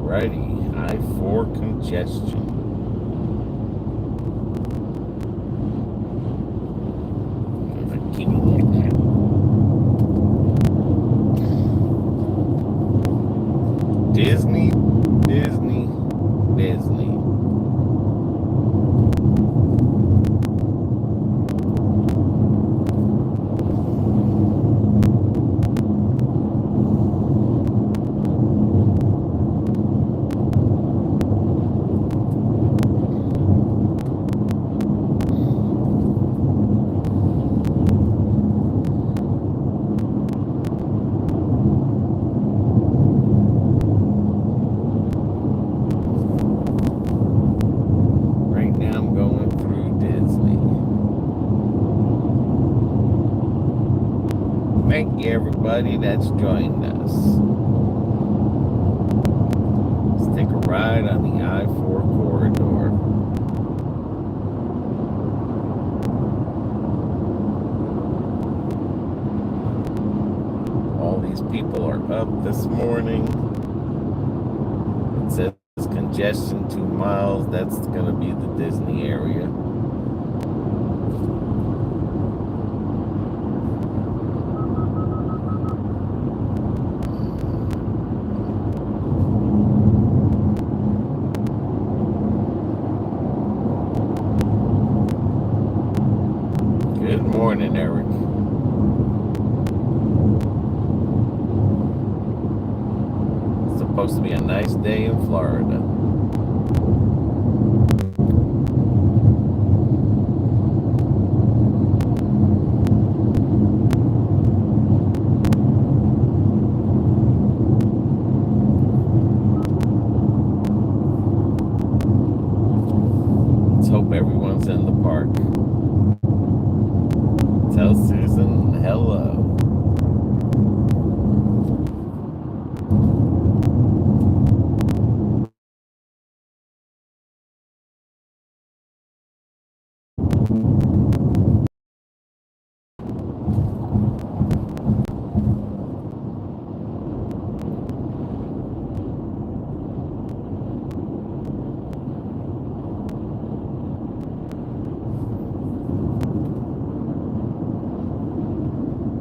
Alrighty, I-4 congestion. Keep it like that. Disney, Disney, Disney. Right now I'm going through Disney. Thank you everybody that's joined us. Let's take a ride on the I-4 corridor. All these people are up this morning. It says congestion 2 miles. That's going to be the Disney area. Good morning, Eric. It's supposed to be a nice day in Florida. Let's hope everyone's in the park. Tell Susan hello.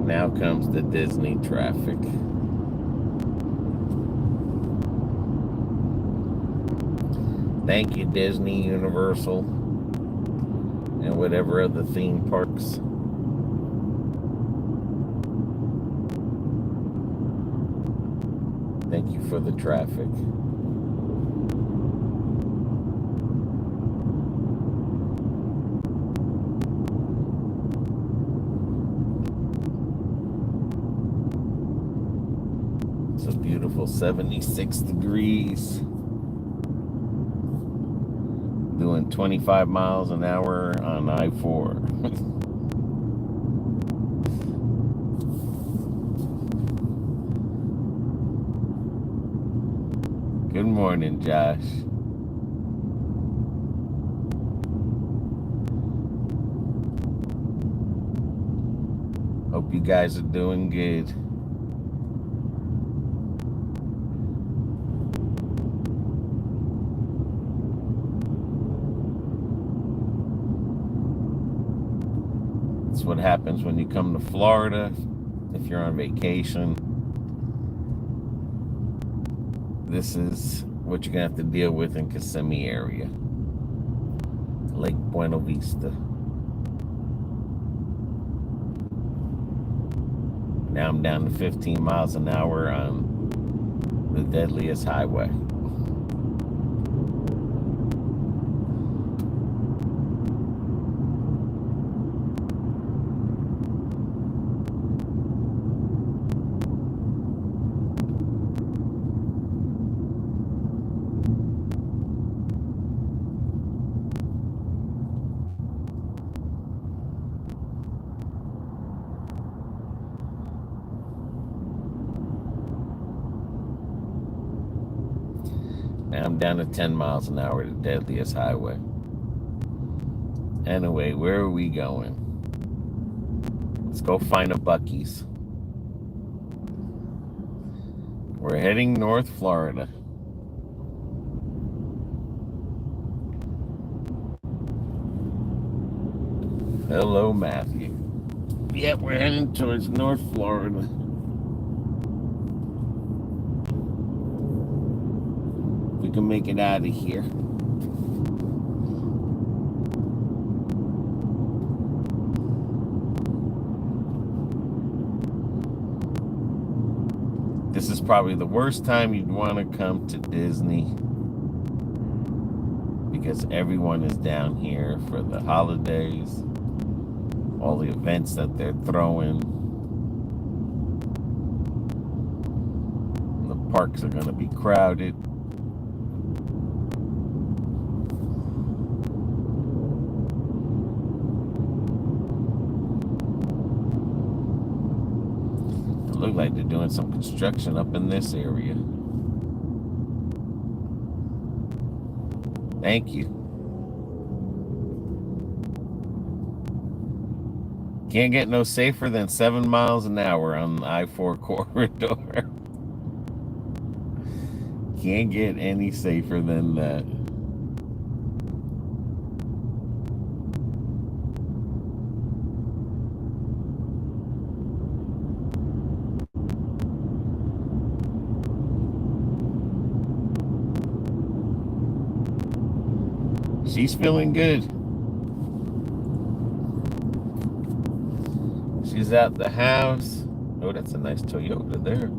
Now comes the Disney traffic. Thank you, Disney, Universal, and whatever other theme parks. Thank you for the traffic. It's a beautiful 76 degrees. Doing 25 miles an hour on I-4. Good morning, Josh. Hope you guys are doing good. That's what happens when you come to Florida if you're on vacation. This is what you're gonna have to deal with in Kissimmee area. Lake Buena Vista. Now I'm down to 15 miles an hour on the deadliest highway. Now I'm down to 10 miles an hour, the deadliest highway. Anyway, where are we going? Let's go find a Buc-ee's. We're heading North Florida. Hello, Matthew. Yep, we're heading towards North Florida. We can make it out of here. This is probably the worst time you'd want to come to Disney because everyone is down here for the holidays, all the events that they're throwing. The parks are going to be crowded. It looks like they're doing some construction up in this area. Thank you. Can't get no safer than 7 miles an hour on the I-4 corridor. Can't get any safer than that. She's feeling good. She's at the house. Oh, that's a nice Toyota there.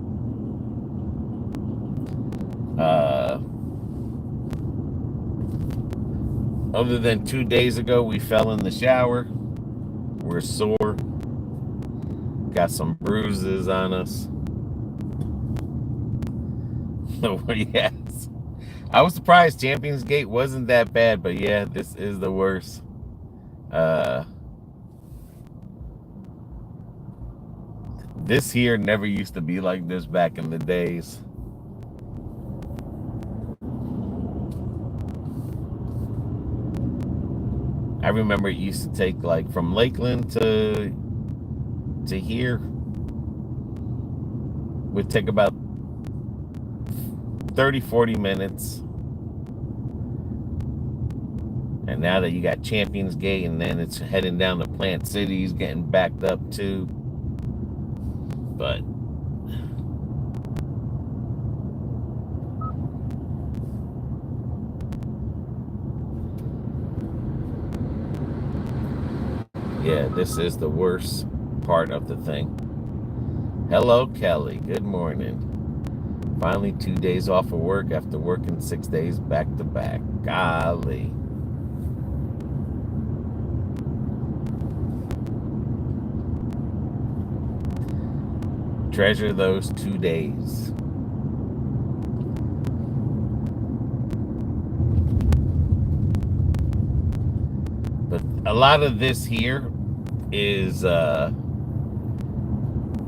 Other than 2 days ago, we fell in the shower. We're sore. Got some bruises on us. Yes. I was surprised Champions Gate wasn't that bad, but yeah, this is the worst. This here never used to be like this back in the days. I remember it used to take like from Lakeland to here would take about 30-40 minutes. And now that you got Champions Gate and then it's heading down to Plant Cities, getting backed up too. But yeah, this is the worst part of the thing. Hello, Kelly. Good morning. Finally 2 days off of work after working 6 days back to back. Golly. Treasure those 2 days. But a lot of this here is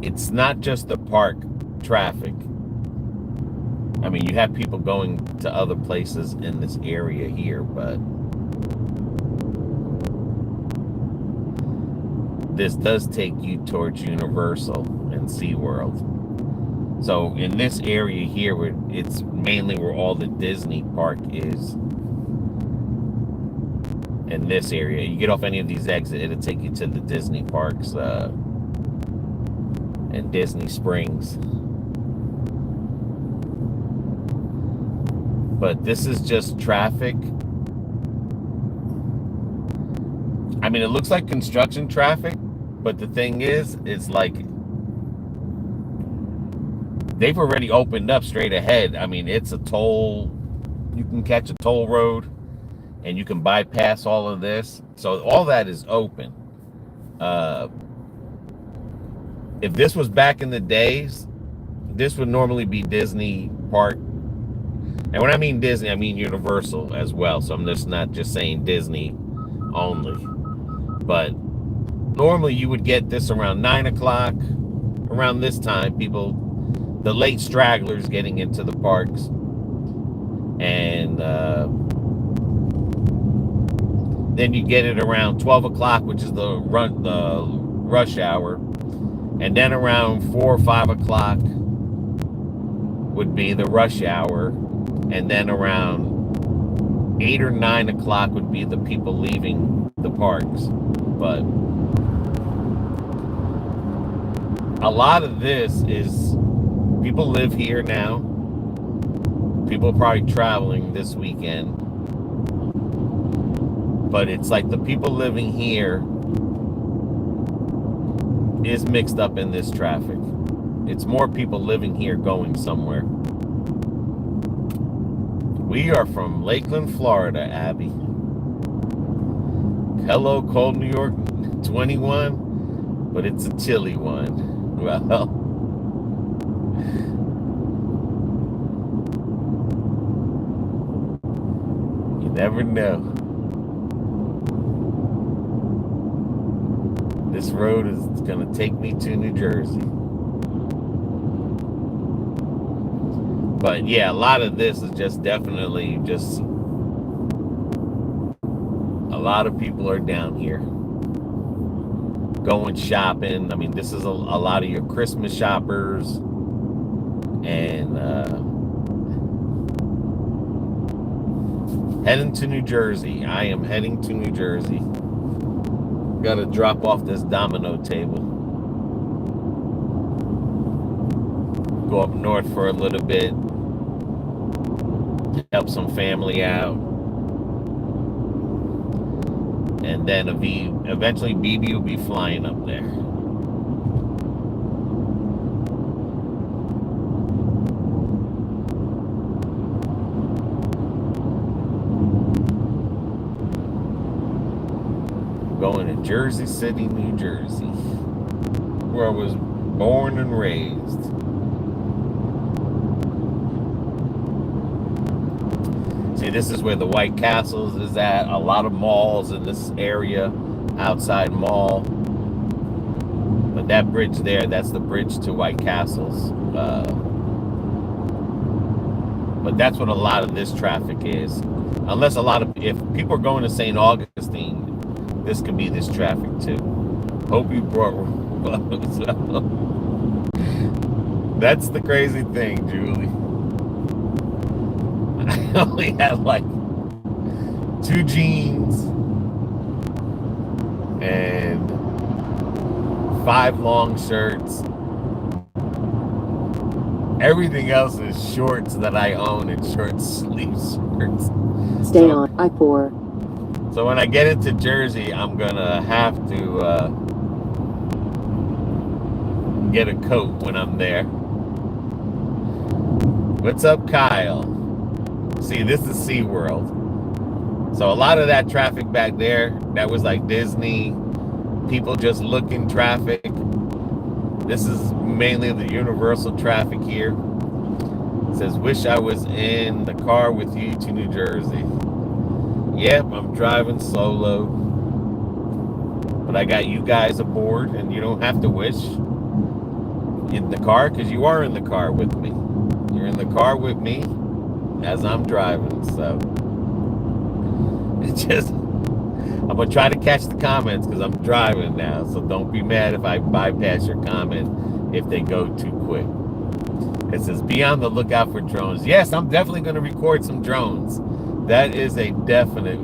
it's not just the park traffic. I mean, you have people going to other places in this area here, but this does take you towards Universal and SeaWorld. So in this area here, where it's mainly where all the Disney park is. In this area, you get off any of these exits, it'll take you to the Disney parks and Disney Springs. But this is just traffic. I mean, it looks like construction traffic, but the thing is, it's like they've already opened up straight ahead. I mean, it's a toll. You can catch a toll road and you can bypass all of this. So all that is open. If this was back in the days, this would normally be Disney Park. And when I mean Disney, I mean Universal as well. So I'm just not just saying Disney only. But normally you would get this around 9 o'clock. Around this time, people, the late stragglers getting into the parks. And then you get it around 12 o'clock, which is the rush hour. And then around 4 or 5 o'clock would be the rush hour. And then around 8 or 9 o'clock would be the people leaving the parks. but a lot of this is people live here now. People are probably traveling this weekend. But it's like the people living here is mixed up in this traffic. It's more people living here going somewhere. We are from Lakeland, Florida, Abby. Hello, cold New York 21, but it's a chilly one. Well, you never know. This road is going to take me to New Jersey. But yeah, a lot of this is just definitely just a lot of people are down here going shopping. I mean, this is a lot of your Christmas shoppers and heading to New Jersey. I am heading to New Jersey. Got to drop off this domino table. Go up north for a little bit. Help some family out. And then eventually BB will be flying up there. Going to Jersey City, New Jersey, where I was born and raised. See, this is where the White Castles is at. A lot of malls in this area, outside mall. But that bridge there, that's the bridge to White Castles. But that's what a lot of this traffic is. Unless if people are going to St. Augustine, this could be this traffic too. Hope you brought rugs. That's the crazy thing, Julie. I only had like 2 jeans and 5 long shirts. Everything else is shorts that I own and short sleeve shirts. Stay on I-4. So when I get into Jersey, I'm gonna have to get a coat when I'm there. What's up, Kyle? See, this is SeaWorld. So a lot of that traffic back there, that was like Disney, people just looking traffic. This is mainly the Universal traffic here. It says, wish I was in the car with you to New Jersey. Yep, I'm driving solo. But I got you guys aboard, and you don't have to wish in the car, because you are in the car with me. You're in the car with me as I'm driving, so it's just, I'm gonna try to catch the comments because I'm driving now, so don't be mad if I bypass your comment if they go too quick. It says, be on the lookout for drones. Yes, I'm definitely gonna record some drones. That is a definite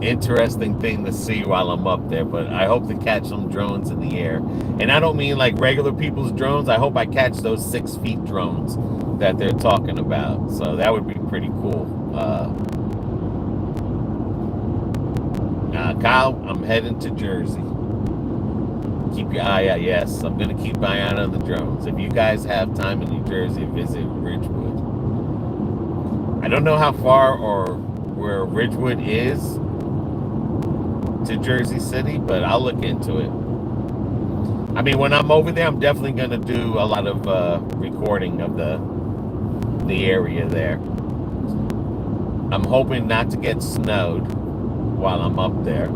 interesting thing to see while I'm up there, but I hope to catch some drones in the air. And I don't mean like regular people's drones. I hope I catch those 6 feet drones that they're talking about. So that would be pretty cool. Kyle, I'm heading to Jersey. Keep your eye out. Yes, I'm going to keep my eye on the drones. If you guys have time in New Jersey, visit Ridgewood. I don't know how far or where Ridgewood is to Jersey City, but I'll look into it. I mean, when I'm over there, I'm definitely going to do a lot of recording of the area there. I'm hoping not to get snowed while I'm up there.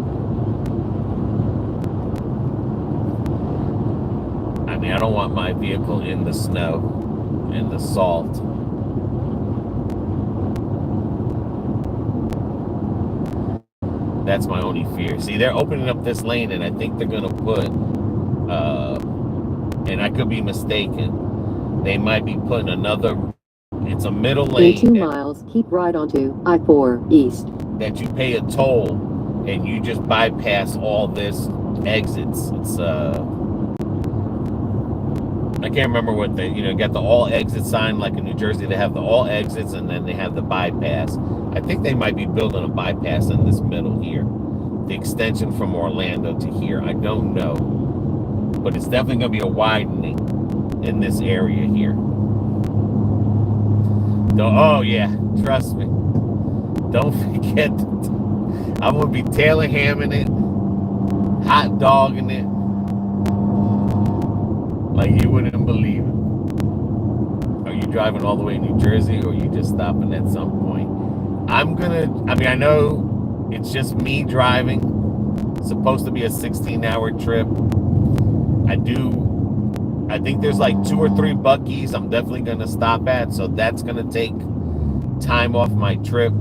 I mean, I don't want my vehicle in the snow and the salt. That's my only fear. See, they're opening up this lane, and I think they're going to put, and I could be mistaken, they might be putting another, it's a middle lane. 2 miles, keep right onto I-4 East. That you pay a toll and you just bypass all this exits. It's I can't remember what they, got the all exit sign like in New Jersey. They have the all exits and then they have the bypass. I think they might be building a bypass in this middle here. The extension from Orlando to here. I don't know. But it's definitely going to be a widening in this area here. Oh, yeah. Trust me. Don't forget. I'm going to be Taylor hamming it. Hot dogging it. Like you wouldn't believe it. Are you driving all the way to New Jersey or are you just stopping at some point? I know it's just me driving. It's supposed to be a 16-hour trip. I think there's like 2 or 3 Buc-ee's I'm definitely going to stop at. So that's going to take time off my trip.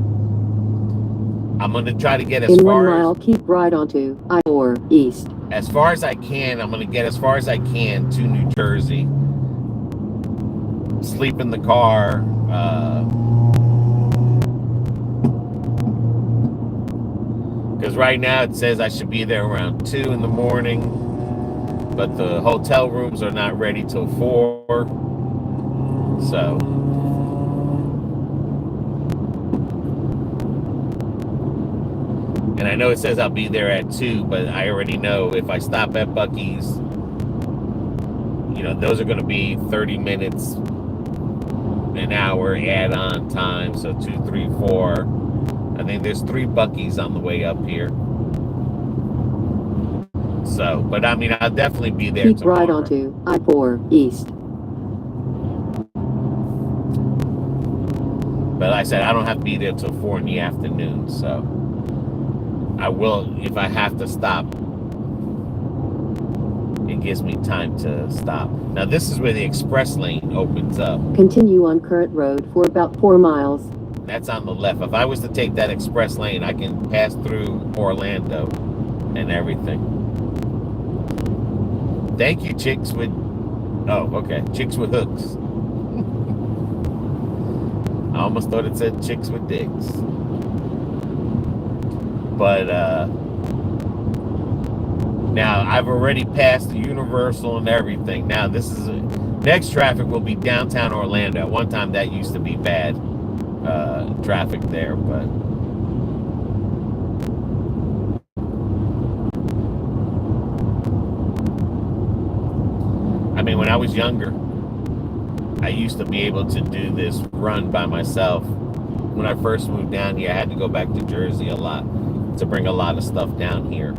I'm going to try to get as far 1 mile, keep right onto I-4 East. As far as I can. I'm going to get as far as I can to New Jersey. Sleep in the car. Because right now it says I should be there around 2 in the morning. But the hotel rooms are not ready till 4. So... And I know it says I'll be there at 2, but I already know if I stop at Buc-ee's, those are going to be 30 minutes, an hour add-on time. So 2, 3, 4. I think there's 3 Buc-ee's on the way up here. So, but I'll definitely be there Keep tomorrow. right onto I-4 East. But like I said, I don't have to be there till 4 in the afternoon, so... I will, if I have to stop, it gives me time to stop. Now this is where the express lane opens up. Continue on current road for about 4 miles. That's on the left. If I was to take that express lane, I can pass through Orlando and everything. Thank you, Chicks with... Oh, okay. Chicks with hooks. I almost thought it said Chicks with dicks. But now I've already passed the Universal and everything. Now this is next traffic will be downtown Orlando. At one time that used to be bad traffic there, but when I was younger, I used to be able to do this run by myself. When I first moved down here, I had to go back to Jersey a lot to bring a lot of stuff down here.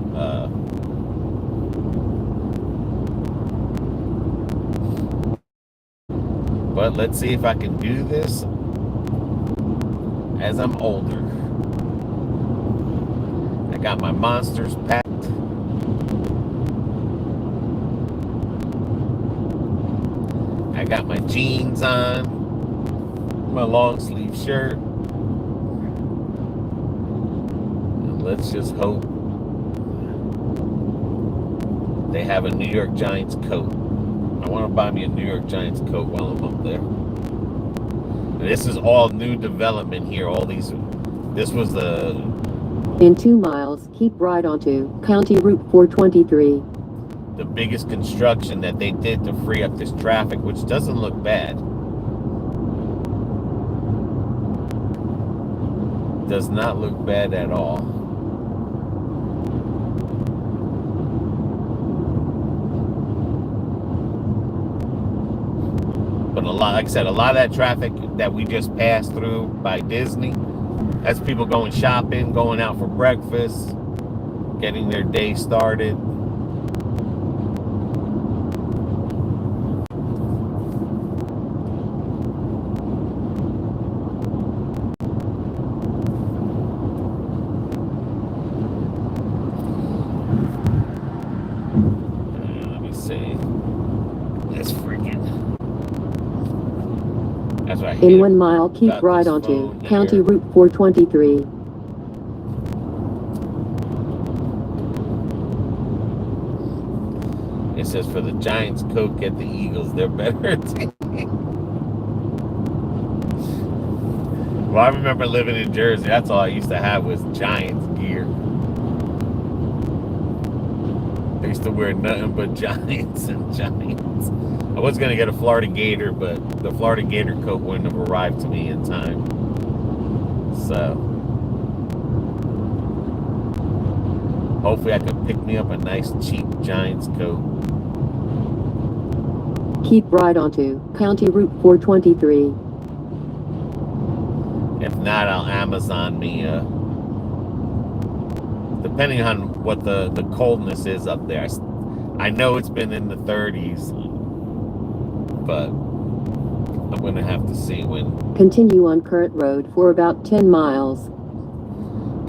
But let's see if I can do this as I'm older. I got my monsters packed. I got my jeans on, my long sleeve shirt. Let's just hope they have a New York Giants coat. I want to buy me a New York Giants coat while I'm up there. And this is all new development here. This was the... In 2 miles, keep right onto County Route 423. The biggest construction that they did to free up this traffic, which doesn't look bad. Does not look bad at all. But like I said, a lot of that traffic that we just passed through by Disney, that's people going shopping, going out for breakfast, getting their day started. Let me see. That's freaking... That's right. In 1 mile, keep right onto County Route 423. It says for the Giants coat, get the Eagles. They're better. Well, I remember living in Jersey. That's all I used to have was Giants gear. I used to wear nothing but Giants and Giants. I was going to get a Florida Gator, but the Florida Gator coat wouldn't have arrived to me in time. So, hopefully I can pick me up a nice, cheap Giants coat. Keep right onto County Route 423. If not, I'll Amazon me, depending on what the coldness is up there. I know it's been in the 30s, but I'm going to have to see when. Continue on Current Road for about 10 miles.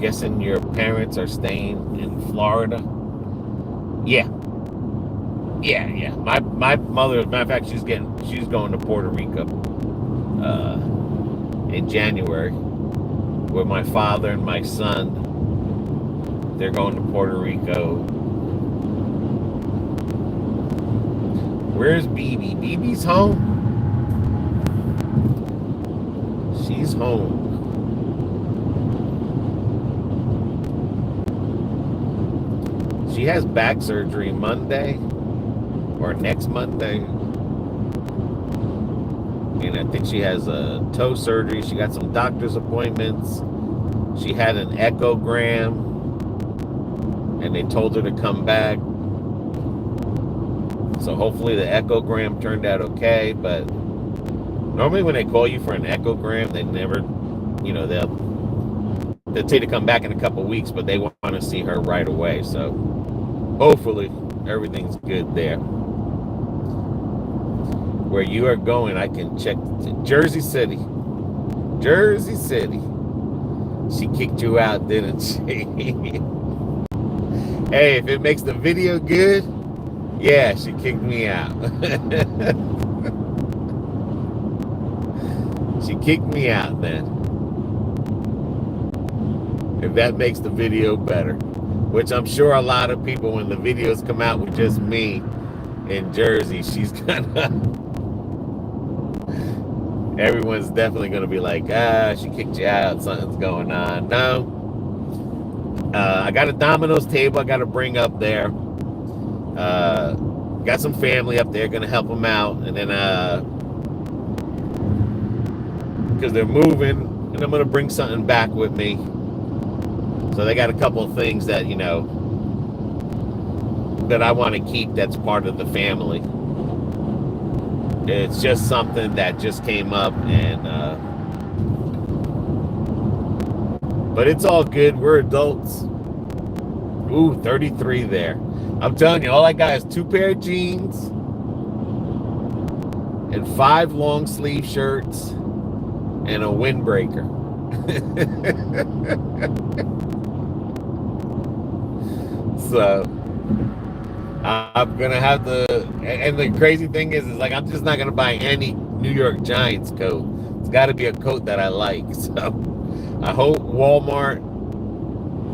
Guessing your parents are staying in Florida? Yeah. Yeah. My mother, as a matter of fact, she's going to Puerto Rico in January with my father and my son. They're going to Puerto Rico. Where's BB? BB's home? She's home. She has back surgery Monday or next Monday. And I think she has a toe surgery. She got some doctor's appointments. She had an echogram. And they told her to come back. So hopefully the echogram turned out okay. But normally when they call you for an echogram, they never, they'll tell you to come back in a couple of weeks, but they want to see her right away. So hopefully everything's good there. Where you are going, I can check Jersey City. Jersey City. She kicked you out, didn't she? Hey, if it makes the video good, yeah, she kicked me out. She kicked me out then. If that makes the video better. Which I'm sure a lot of people, when the videos come out with just me in Jersey, she's gonna... Everyone's definitely gonna be like, she kicked you out, something's going on. No. I got a Domino's table I got to bring up there. Got some family up there, gonna help them out, and then because they're moving, and I'm gonna bring something back with me. So they got a couple of things that that I want to keep. That's part of the family. It's just something that just came up, and but it's all good. We're adults. Ooh, 33 there. I'm telling you, all I got is 2 pair of jeans and 5 long sleeve shirts and a windbreaker. So I'm gonna have to, and the crazy thing is like I'm just not gonna buy any New York Giants coat. It's got to be a coat that I like. So I hope Walmart.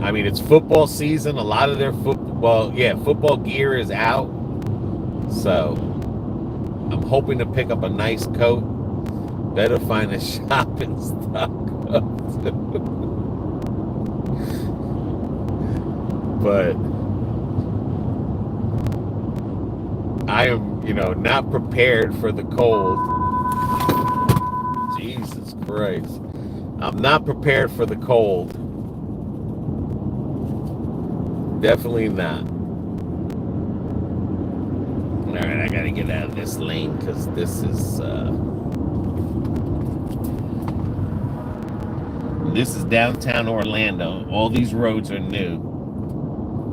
I mean, it's football season. A lot of their football gear is out. So I'm hoping to pick up a nice coat. Better find a shop in stock. But I am, not prepared for the cold. Jesus Christ. I'm not prepared for the cold. Definitely not. All right, I gotta get out of this lane because this is downtown Orlando. All these roads are new.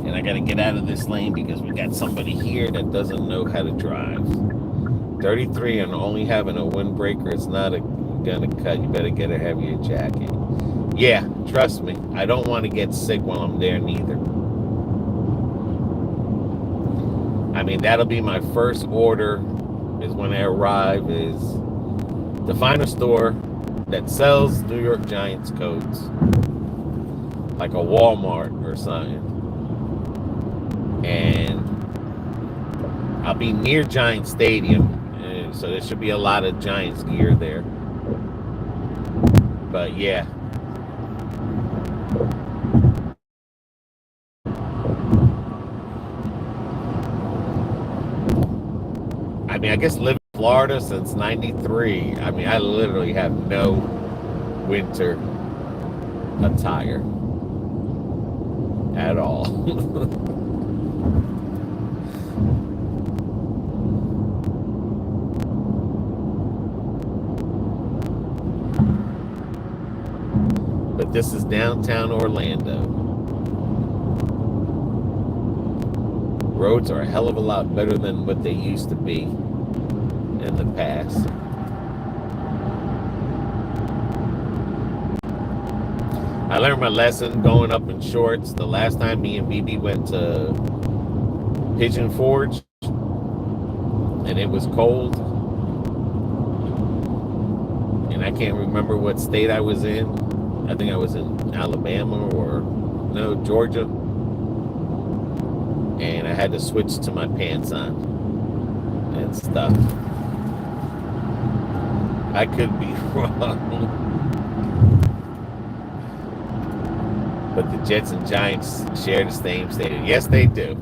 And I gotta get out of this lane because we got somebody here that doesn't know how to drive. 33 and only having a windbreaker, it's not gonna cut. You better get a heavier jacket. Yeah, trust me. I don't want to get sick while I'm there neither. I mean, that'll be my first order is when I arrive is to find a store that sells New York Giants coats, like a Walmart or something. And I'll be near Giant Stadium, and so there should be a lot of Giants gear there. But yeah. mean, I guess living in Florida since '93. I mean, I literally have no winter attire at all. But this is downtown Orlando. Roads are a hell of a lot better than what they used to be in the past. I learned my lesson going up in shorts. The last time me and BB went to Pigeon Forge and it was cold, and I can't remember what state I was in. I think I was in Alabama or no, Georgia, and I had to switch to my pants on and stuff. I could be wrong. But the Jets and Giants share the same stadium. Yes, they do.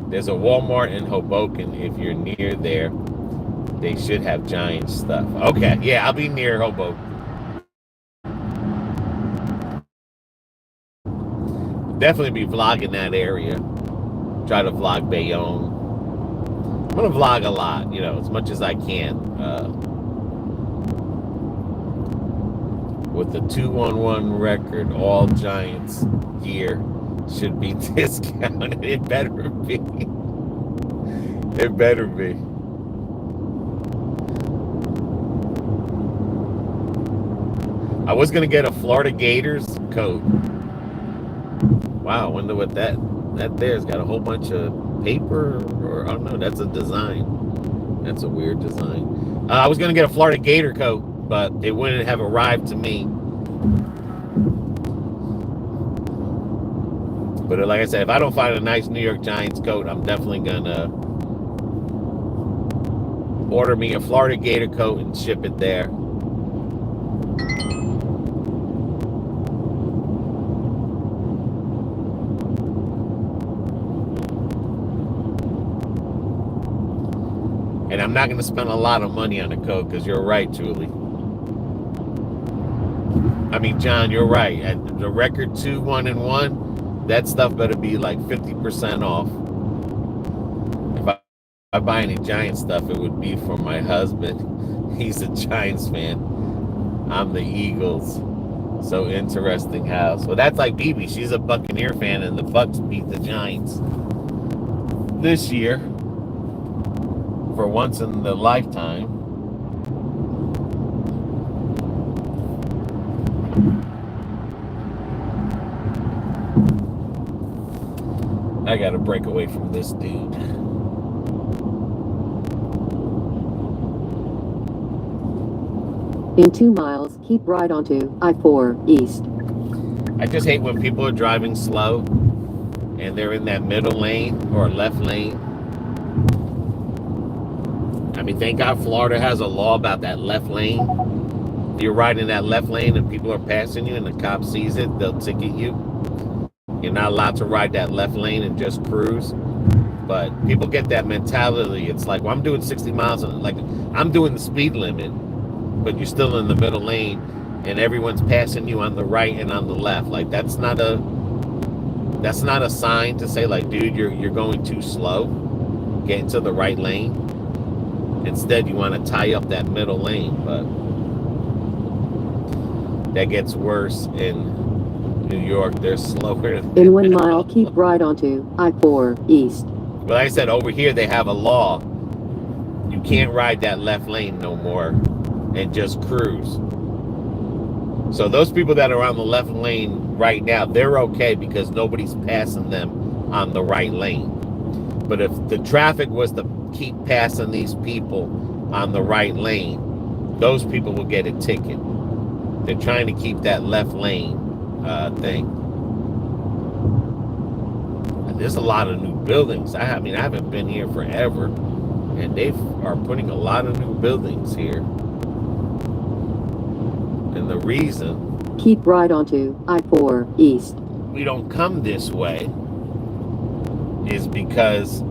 There's a Walmart in Hoboken. If you're near there, they should have Giants stuff. Okay, yeah, I'll be near Hoboken. Definitely be vlogging that area. Try to vlog Bayonne. I'm going to vlog a lot, you know, as much as I can. With the 2-on-1 record, all Giants gear should be discounted. It better be. It better be. I was gonna get a Florida Gators coat. Wow, I wonder what that there's got a whole bunch of paper, or I don't know. That's a design. That's a weird design. I was gonna get a Florida Gator coat, but it wouldn't have arrived to me. But like I said, if I don't find a nice New York Giants coat, I'm definitely gonna order me a Florida Gator coat and ship it there. And I'm not going to spend a lot of money on a coat, because you're right, Julie. I mean, John, you're right. At the record 2-1-1, that stuff better be like 50% off. If I buy any Giants stuff, it would be for my husband. He's a Giants fan. I'm the Eagles. So interesting house. Well, that's like BB. She's a Buccaneer fan, and the Bucs beat the Giants this year. For once in the lifetime. I gotta break away from this dude. In 2 miles, keep right onto I-4 East. I just hate when people are driving slow and they're in that middle lane or left lane. I mean, thank God Florida has a law about that left lane. If you're riding in that left lane and people are passing you and the cop sees it, they'll ticket you. You're not allowed to ride that left lane and just cruise. But people get that mentality. It's like, well, I'm doing 60 miles, like I'm doing the speed limit, but you're still in the middle lane and everyone's passing you on the right and on the left. Like that's not a sign to say like, dude, you're going too slow. Get into the right lane. Instead, you want to tie up that middle lane, but that gets worse in New York. They're slower. In 1 mile, keep right onto I-4 East. But like I said, over here they have a law. You can't ride that left lane no more and just cruise. So those people that are on the left lane right now, they're okay because nobody's passing them on the right lane. But if the traffic was to keep passing these people on the right lane, those people will get a ticket. They're trying to keep that left lane thing. And there's a lot of new buildings. I mean, I haven't been here forever, and they are putting a lot of new buildings here. And the reason keep right onto I-4 East. We don't come this way is because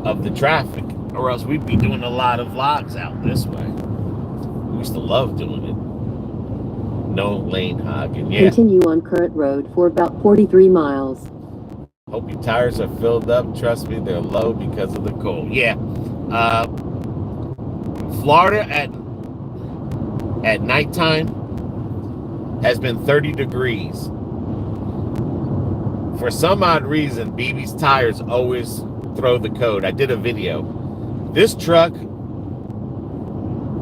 of the traffic, or else we'd be doing a lot of vlogs out this way. We used to love doing it. No lane hogging. Yeah. Continue on current road for about 43 miles. Hope your tires are filled up. Trust me, they're low because of the cold. Yeah. Florida at nighttime has been 30 degrees. For some odd reason, BB's tires always throw the code. I did a video. This truck,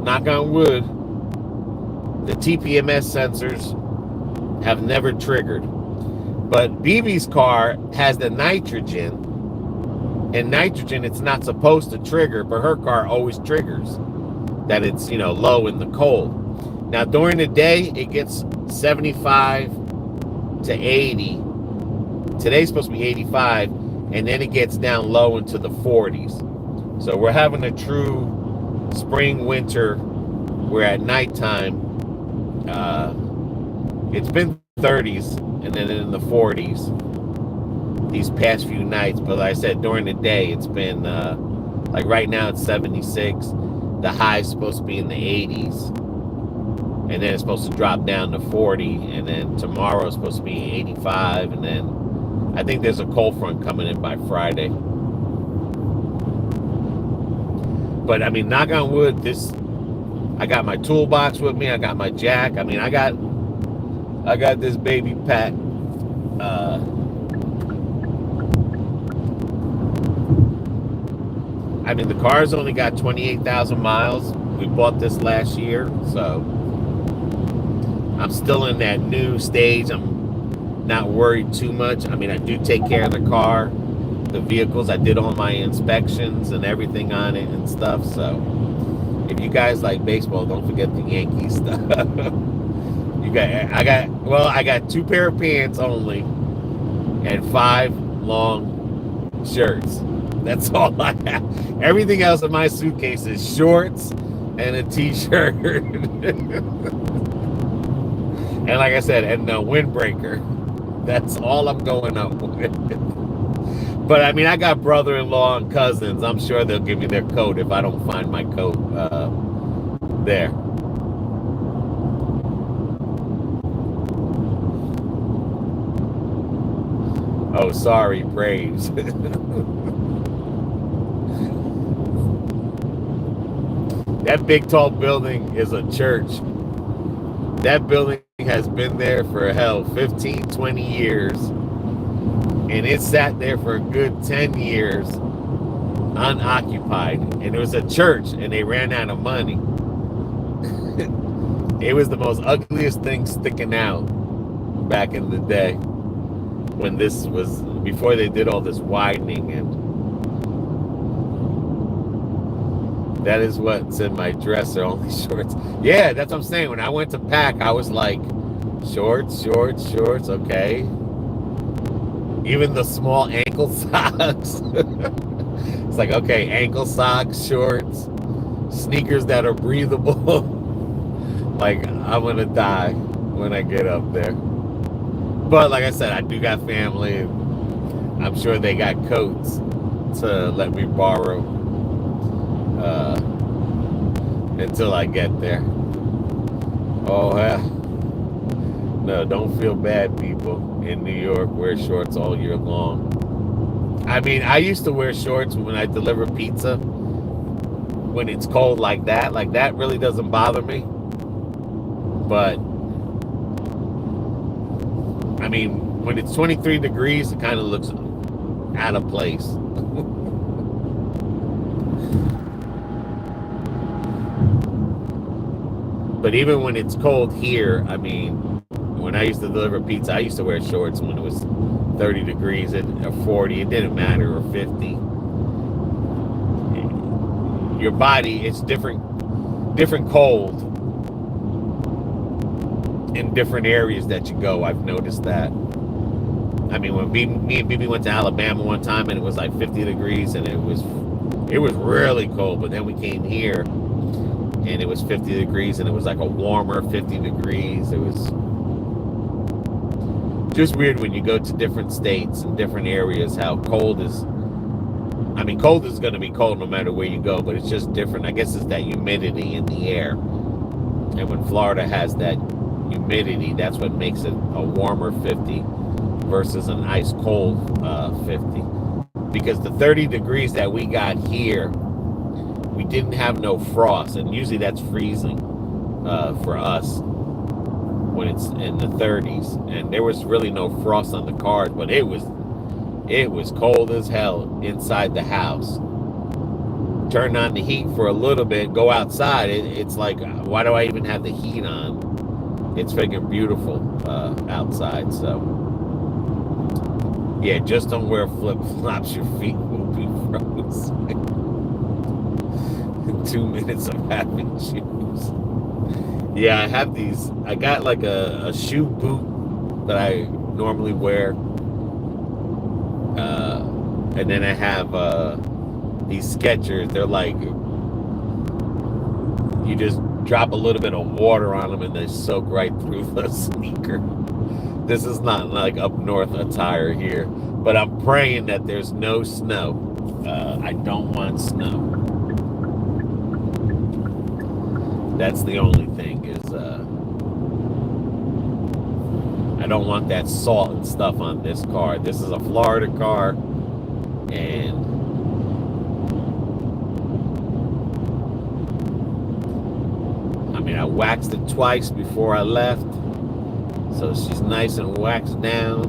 knock on wood, the TPMS sensors have never triggered. But BB's car has the nitrogen, and nitrogen it's not supposed to trigger, but her car always triggers that it's, you know, low in the cold. Now during the day it gets 75 to 80. Today's supposed to be 85, and then it gets down low into the 40s. So we're having a true spring winter where at nighttime it's been 30s and then in the 40s these past few nights. But like I said, during the day it's been like right now it's 76. The high is supposed to be in the 80s, and then it's supposed to drop down to 40, and then tomorrow it's supposed to be 85, and then I think there's a cold front coming in by Friday. But I mean, knock on wood, I got my toolbox with me, I got my jack. I mean, I got this baby pack. I mean, the car's only got 28,000 miles. We bought this last year, so I'm still in that new stage. I'm not worried too much. I mean, I do take care of the car, the vehicles. I did all my inspections and everything on it and stuff. So if you guys like baseball, don't forget the Yankees stuff. I got 2 pair of pants only and 5 long shirts. That's all I have. Everything else in my suitcase is shorts and a t-shirt. And like I said, and a windbreaker. That's all I'm going up with. But I mean, I got brother-in-law and cousins. I'm sure they'll give me their coat if I don't find my coat there. Oh, sorry, Braves. That big tall building is a church. That building has been there for 15, 20 years. And it sat there for a good 10 years unoccupied. And it was a church and they ran out of money. It was the most ugliest thing sticking out back in the day when this was, before they did all this widening. And that is what's in my dresser, only shorts. Yeah, that's what I'm saying. When I went to pack, I was like, shorts, okay. Even the small ankle socks. It's like, okay, ankle socks, shorts, sneakers that are breathable. Like, I'm gonna die when I get up there. But like I said, I do got family, and I'm sure they got coats to let me borrow until I get there. Oh, no, don't feel bad, people in New York. Wear shorts all year long. I mean, I used to wear shorts when I deliver pizza when it's cold like that. Like, that really doesn't bother me. But I mean, when it's 23 degrees, it kind of looks out of place. But even when it's cold here, I mean, when I used to deliver pizza, I used to wear shorts when it was 30 degrees or 40. It didn't matter, or 50. Your body, it's different cold in different areas that you go. I've noticed that. I mean, when me and BB went to Alabama one time and it was like 50 degrees and it was really cold, but then we came here and it was 50 degrees and it was like a warmer 50 degrees. It was just weird when you go to different states and different areas, how cold is I mean, cold is going to be cold no matter where you go, but it's just different. I guess it's that humidity in the air. And when Florida has that humidity, that's what makes it a warmer 50 versus an ice cold 50. Because the 30 degrees that we got here, we didn't have no frost. And usually that's freezing for us when it's in the 30s. And there was really no frost on the cars, but it was cold as hell inside the house. Turn on the heat for a little bit, go outside. It's like, why do I even have the heat on? It's freaking beautiful outside. So, yeah, just don't wear flip-flops. Your feet will be frozen. 2 minutes of having shoes. Yeah, I have these. I got like a shoe boot that I normally wear. And then I have these Skechers. They're like, you just drop a little bit of water on them and they soak right through the sneaker. This is not like up north attire here, but I'm praying that there's no snow. I don't want snow. That's the only thing is I don't want that salt and stuff on this car. This is a Florida car, and I mean, I waxed it twice before I left, so she's nice and waxed down,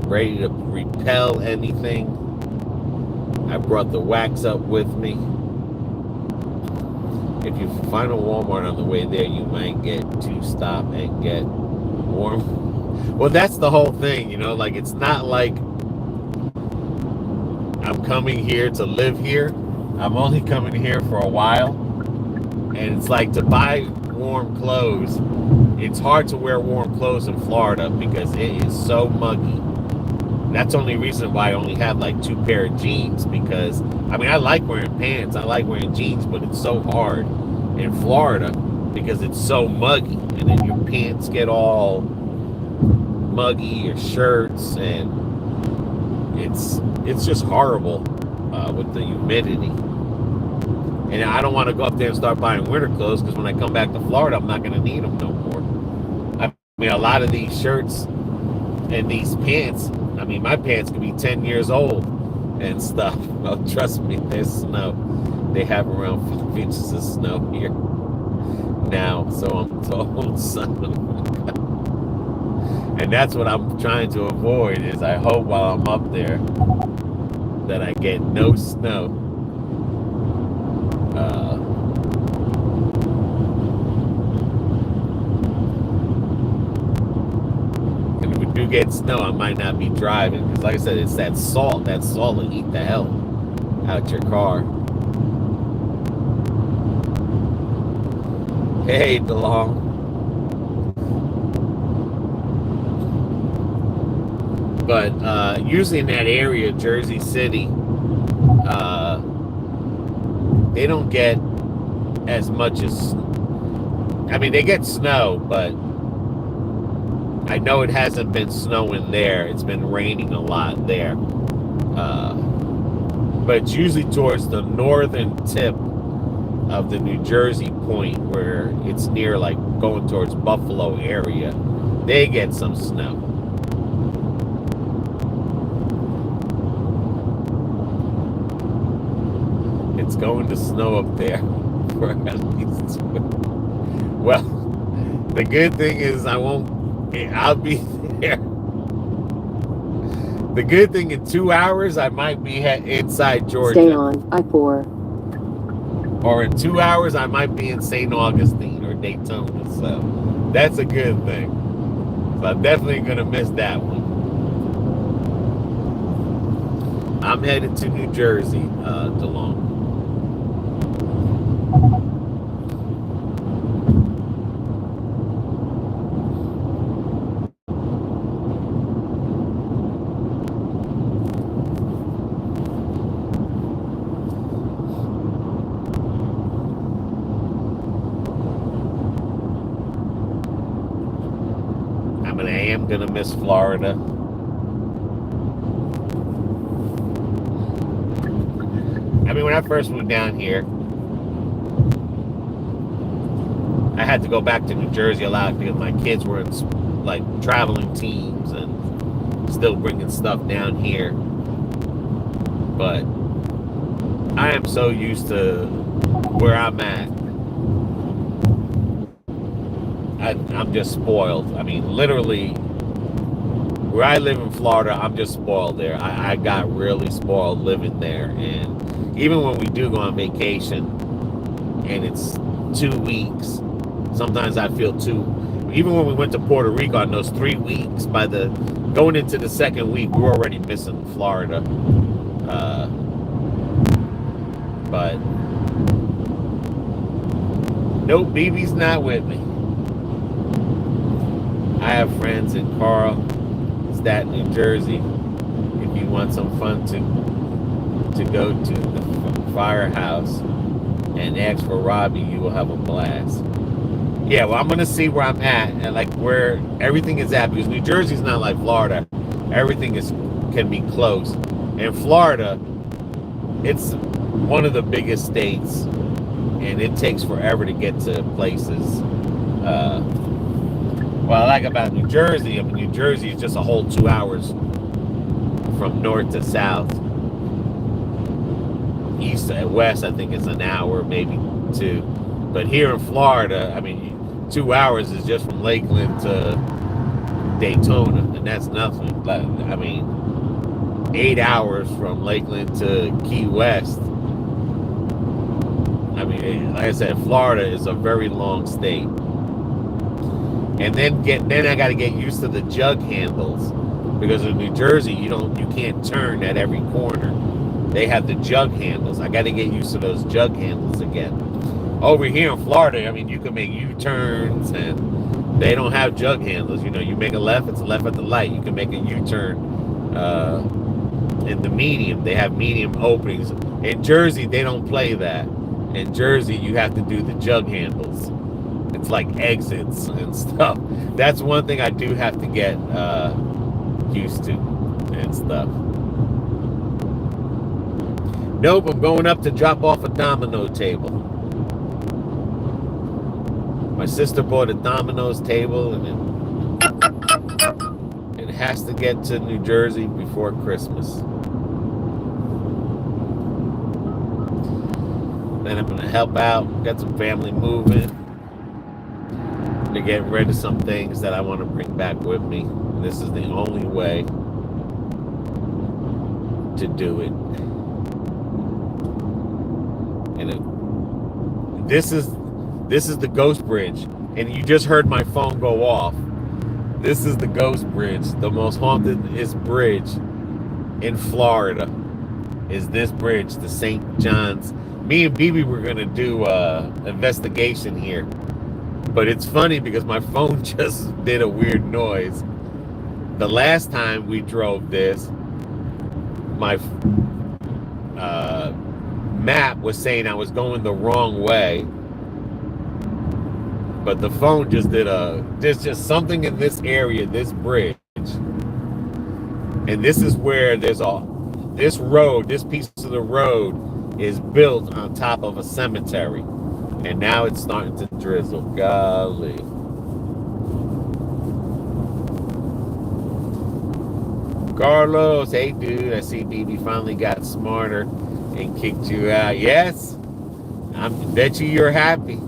ready to repel anything. I brought the wax up with me. If you find a Walmart on the way there, you might get to stop and get warm. Well, that's the whole thing, you know, like it's not like I'm coming here to live here. I'm only coming here for a while. And it's like to buy warm clothes. It's hard to wear warm clothes in Florida because it is so muggy. That's the only reason why I only have like 2 pair of jeans, because I mean, I like wearing pants, I like wearing jeans, but it's so hard in Florida because it's so muggy, and then your pants get all muggy, your shirts, and it's just horrible with the humidity. And I don't want to go up there and start buying winter clothes, because when I come back to Florida, I'm not going to need them no more. I mean, a lot of these shirts and these pants, I mean, my pants could be 10 years old and stuff. Well, trust me, there's snow. They have around 5 inches of snow here now, so I'm told, son. And that's what I'm trying to avoid, is I hope while I'm up there that I get no snow. And if we do get snow, I might not be driving, because like I said, it's that salt will eat the hell out your car. Hey, DeLong. But usually in that area, Jersey City, they don't get as much as, I mean, they get snow, but I know it hasn't been snowing there. It's been raining a lot there. But it's usually towards the northern tip of the New Jersey point, where it's near like going towards Buffalo area. They get some snow. It's going to snow up there for at least 2 weeks. Well, the good thing is I'll be there. The good thing, in 2 hours, I might be inside Georgia. Stay on I-4. Or in 2 hours, I might be in St. Augustine or Daytona. So that's a good thing. So I'm definitely going to miss that one. I'm headed to New Jersey, DeLong. I am gonna miss Florida. mean, when I first moved down here, I had to go back to New Jersey a lot because my kids were in like traveling teams and still bringing stuff down here. But I am so used to where I'm at. I'm just spoiled. I mean, literally, where I live in Florida, I'm just spoiled there. I got really spoiled living there. And even when we do go on vacation and it's 2 weeks, sometimes I feel even when we went to Puerto Rico on those 3 weeks, going into the second week, we're already missing Florida. But nope, BB's not with me. I have friends in Staten, New Jersey. If you want some fun to go to the firehouse and ask for Robbie, you will have a blast. Yeah, well, I'm gonna see where I'm at and like where everything is at, because New Jersey's not like Florida. Everything can be close. In Florida, it's one of the biggest states, and it takes forever to get to places. What I like about New Jersey, New Jersey is just a whole 2 hours from north to south. East and west, I think it's an hour, maybe 2. But here in Florida, I mean, 2 hours is just from Lakeland to Daytona, and that's nothing. I mean, 8 hours from Lakeland to Key West. I mean, like I said, Florida is a very long state. And then I got to get used to the jug handles, because in New Jersey you can't turn at every corner. They have the jug handles. I got to get used to those jug handles again. Over here in Florida, I mean, you can make U-turns and they don't have jug handles. You know, you make a left, it's a left at the light. You can make a U-turn in the medium. They have medium openings. In Jersey, they don't play that. In Jersey, you have to do the jug handles. It's like exits and stuff. That's one thing I do have to get used to and stuff. Nope, I'm going up to drop off a domino table. My sister bought a dominoes table, and it has to get to New Jersey before Christmas. Then I'm going to help out. Got some family moving. To get rid of some things that I want to bring back with me. This is the only way to do it. And this is the Ghost Bridge, and you just heard my phone go off. This is the Ghost Bridge, the most hauntedest bridge in Florida. Is this bridge, the St. John's? Me and BB were gonna do investigation here. But it's funny because my phone just did a weird noise. The last time we drove this, my map was saying I was going the wrong way. But the phone just there's just something in this area, this bridge. And this is where this piece of the road is built on top of a cemetery. And now it's starting to drizzle. Golly. Carlos, hey dude, I see BB finally got smarter and kicked you out. Yes, I bet you're happy.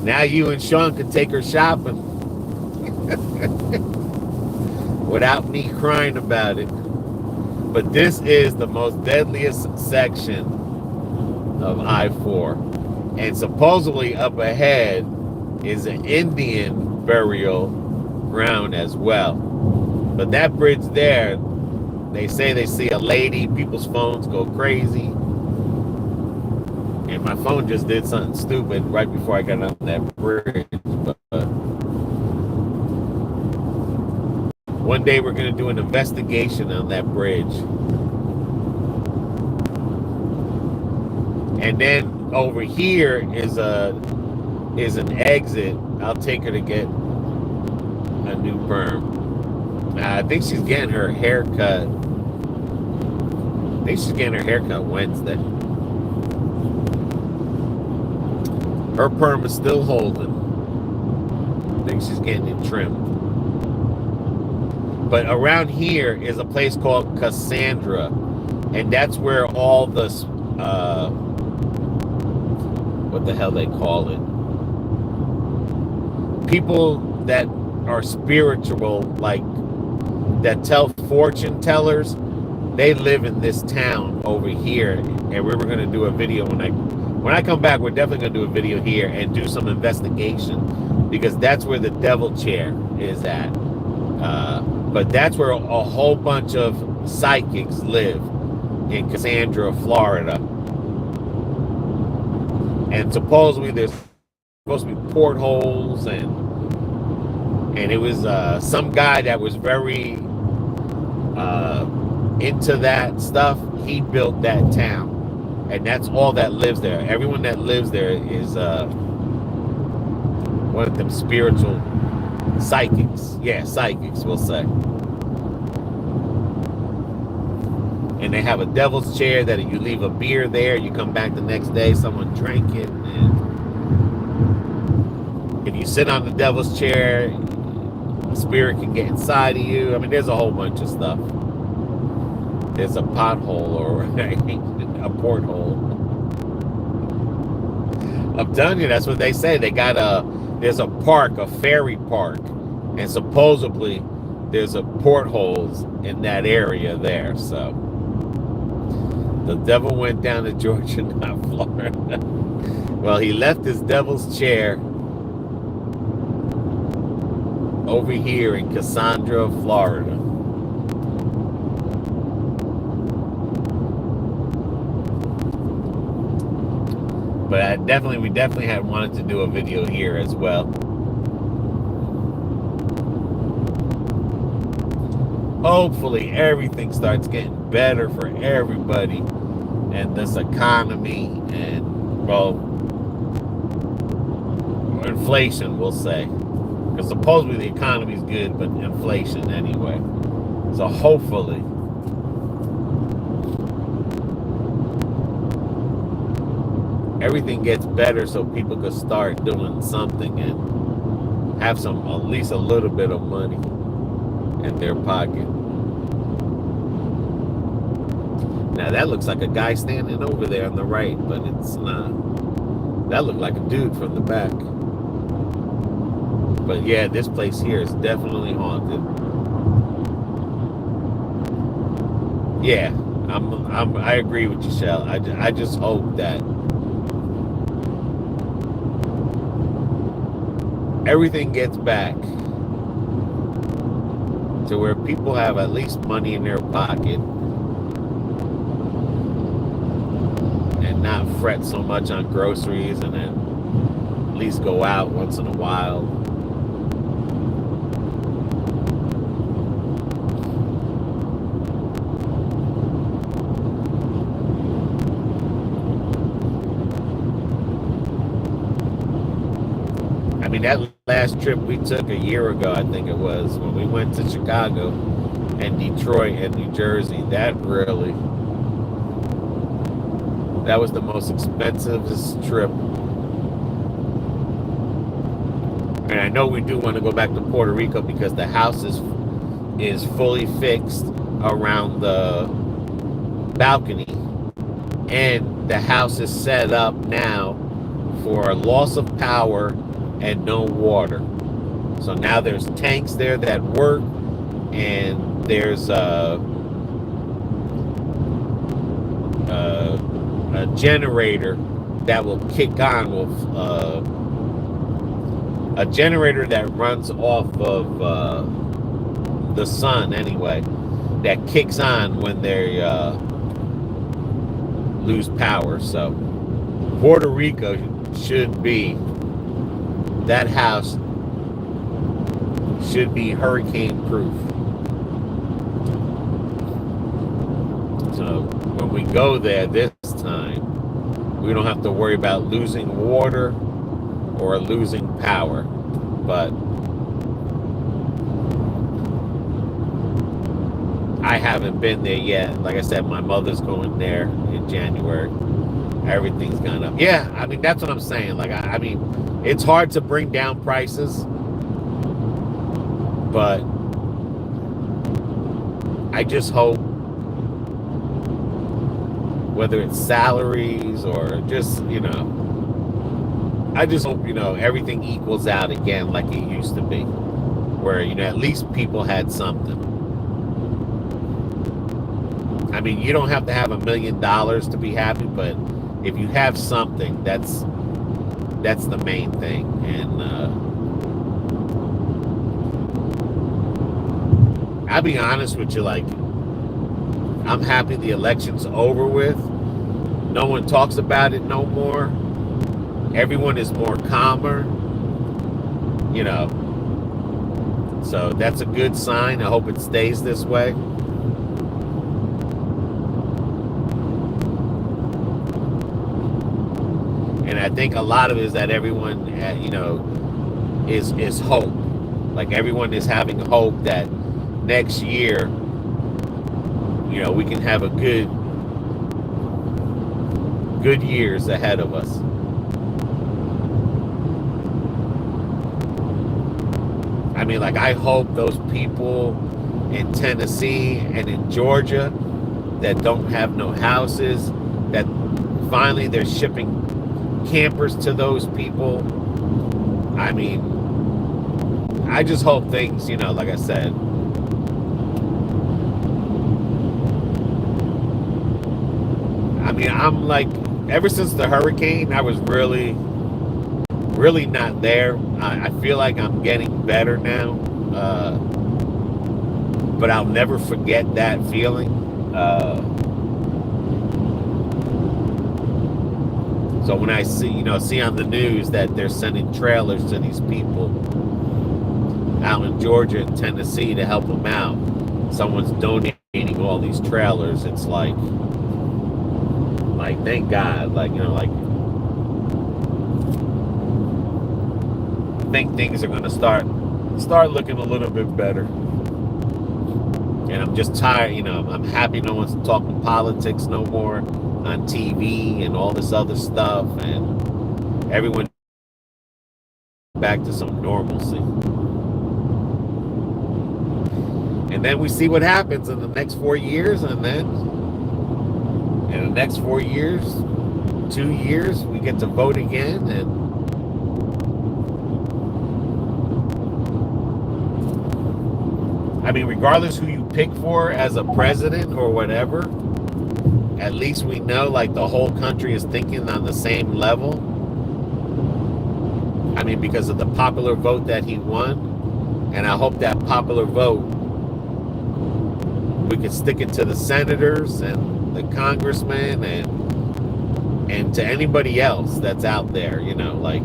Now you and Sean can take her shopping without me crying about it. But this is the most deadliest section of I-4, and supposedly up ahead is an Indian burial ground as well. But that bridge there, they say they see a lady, people's phones go crazy, and my phone just did something stupid right before I got on that bridge. But one day we're going to do an investigation on that bridge. And then over here is an exit. I'll take her to get a new perm. I think she's getting her hair cut I think she's getting her haircut Wednesday. Her perm is still holding. I think she's getting it trimmed. But around here is a place called Cassandra, and that's where all the what the hell they call it? People that are spiritual, like that tell fortune tellers, they live in this town over here. And we were gonna do a video when I come back. We're definitely gonna do a video here and do some investigation, because that's where the devil chair is at. But that's where a whole bunch of psychics live, in Cassandra, Florida. And supposedly there's supposed to be portholes, and it was some guy that was very into that stuff. He built that town, and that's all that lives there. Everyone that lives there is one of them spiritual psychics. Yeah, psychics, we'll say. And they have a devil's chair that you leave a beer there, you come back the next day, someone drank it, and if you sit on the devil's chair, a spirit can get inside of you. I mean, there's a whole bunch of stuff. There's a pothole or a porthole. I'm telling you, that's what they say. They got there's a park, a ferry park, and supposedly there's a portholes in that area there. So the devil went down to Georgia, not Florida. Well, he left his devil's chair over here in Cassandra, Florida. But we definitely had wanted to do a video here as well. Hopefully everything starts getting better for everybody and this economy and, well, inflation, we'll say. Because supposedly the economy is good, but inflation anyway. So hopefully everything gets better so people can start doing something and have some, at least a little bit of money in their pocket. Now that looks like a guy standing over there on the right, but it's not. That looked like a dude from the back. But yeah, this place here is definitely haunted. Yeah, I agree with you, Chelle. I just hope that everything gets back to where people have at least money in their pocket and not fret so much on groceries, and then at least go out once in a while. I mean, that last trip we took a year ago, I think it was, when we went to Chicago and Detroit and New Jersey, that was the most expensivest trip. And I know we do want to go back to Puerto Rico because the house is fully fixed around the balcony, and the house is set up now for loss of power and no water. So now there's tanks there that work, and there's a generator that will kick on with a generator that runs off of the sun anyway, that kicks on when they lose power. So Puerto Rico should be, that house should be hurricane proof. So when we go there this time, we don't have to worry about losing water or losing power. But I haven't been there yet. Like I said, my mother's going there in January. Everything's gone up. Yeah, I mean, that's what I'm saying. Like, I mean, it's hard to bring down prices, but I just hope, whether it's salaries or just, I just hope, everything equals out again like it used to be, where, at least people had something. I mean, you don't have to have $1 million to be happy, but if you have something, that's the main thing. And I'll be honest with you, like, I'm happy the election's over with. No one talks about it no more. Everyone is more calmer, so that's a good sign. I hope it stays this way. And I think a lot of it is that everyone, is hope. Like, everyone is having hope that next year, we can have a good years ahead of us. I mean, like, I hope those people in Tennessee and in Georgia that don't have no houses, that finally they're shipping campers to those people. I mean, I just hope things, like I said, I mean, I'm like, ever since the hurricane, I was really not there. I feel like I'm getting better now, but I'll never forget that feeling. So when I see on the news that they're sending trailers to these people out in Georgia and Tennessee to help them out, someone's donating all these trailers. It's like thank God, I think things are going to start looking a little bit better. And I'm just tired, I'm happy no one's talking politics no more on TV and all this other stuff, and everyone back to some normalcy. And then we see what happens in the next 4 years, and then in the next 4 years, 2 years, we get to vote again. And I mean, regardless who you pick for as a president or whatever, at least we know, like, the whole country is thinking on the same level. I mean, because of the popular vote that he won. And I hope that popular vote, we can stick it to the senators and the congressmen and to anybody else that's out there, like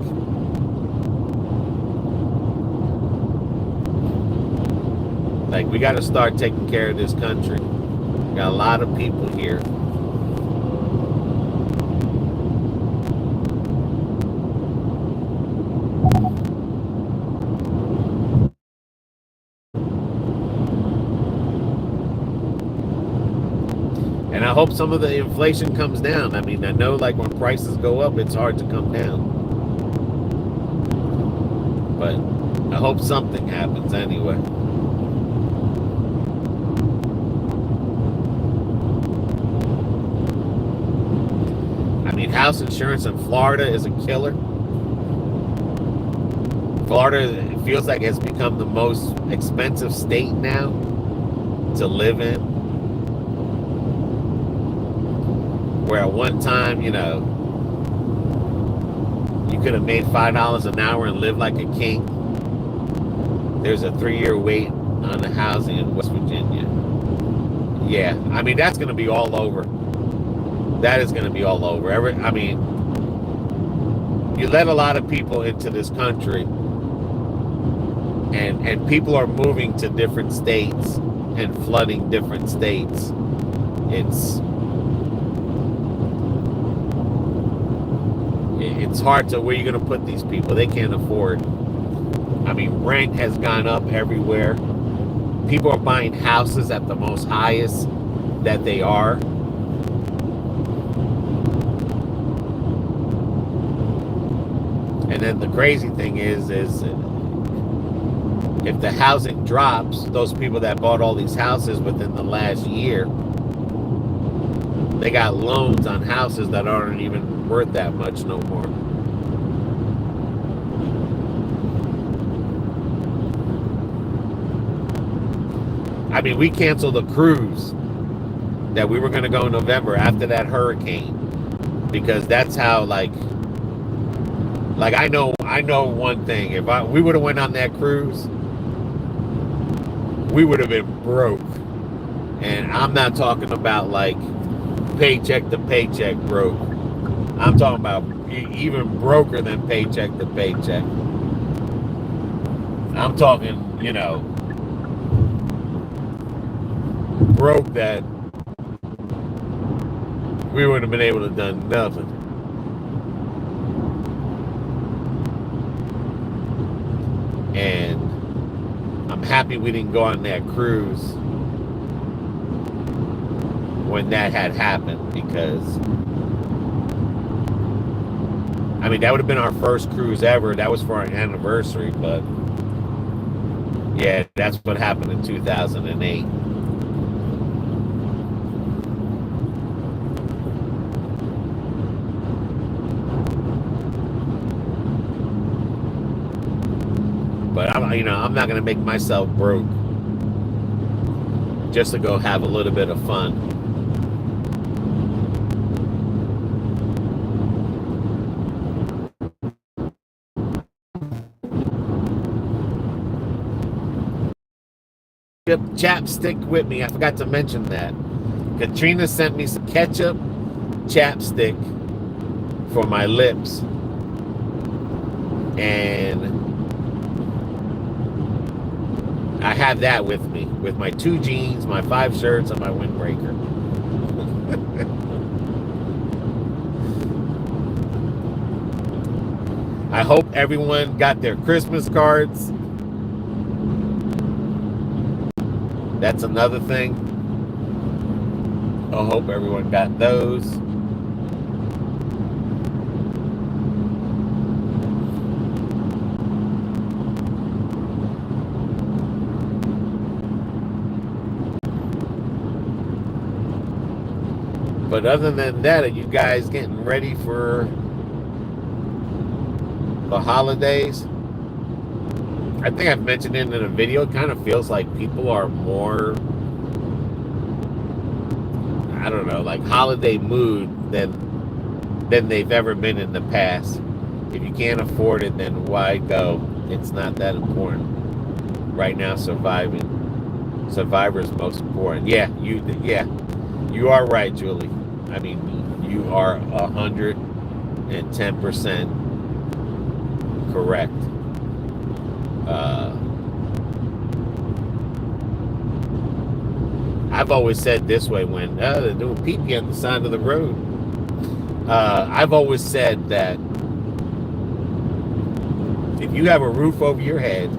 we got to start taking care of this country. We got a lot of people here. And I hope some of the inflation comes down. I mean, I know, like, when prices go up, it's hard to come down. But I hope something happens anyway. I mean, house insurance in Florida is a killer. Florida, it feels like, has become the most expensive state now to live in. Where at one time, you could have made $5 an hour and lived like a king. There's a 3-year wait on the housing in West Virginia. Yeah, I mean, that's going to be all over. That is going to be all over. I mean, you let a lot of people into this country, and people are moving to different states and flooding different states. It's hard to, where you're going to put these people. They can't afford. I mean, rent has gone up everywhere. people are buying houses at the most highest that they are. And then the crazy thing is if the housing drops, those people that bought all these houses within the last year, they got loans on houses that aren't even worth that much no more. I mean, we canceled a cruise that we were going to go in November after that hurricane, because that's how, like I know one thing. If we would have went on that cruise, we would have been broke. And I'm not talking about like paycheck to paycheck broke. I'm talking about even broker than paycheck to paycheck. I'm talking, you know, broke that we wouldn't have been able to done nothing. And I'm happy we didn't go on that cruise when that had happened, because I mean, that would have been our first cruise ever. That was for our anniversary, but yeah, that's what happened in 2008. But I'm not gonna make myself broke just to go have a little bit of fun. Chapstick with me. I forgot to mention that. Katrina sent me some ketchup chapstick for my lips, and I have that with me, with my 2 jeans, my 5 shirts, and my windbreaker. I hope everyone got their Christmas cards. That's another thing. I hope everyone got those. But other than that, are you guys getting ready for the holidays? I think I've mentioned it in a video. It kind of feels like people are more, I don't know, like holiday mood than they've ever been in the past. If you can't afford it, then why go? It's not that important. Right now, survivor is most important. Yeah, you are right, Julie. I mean, you are 110% correct. I've always said this way when they're doing pee-pee on the side of the road. I've always said that if you have a roof over your head,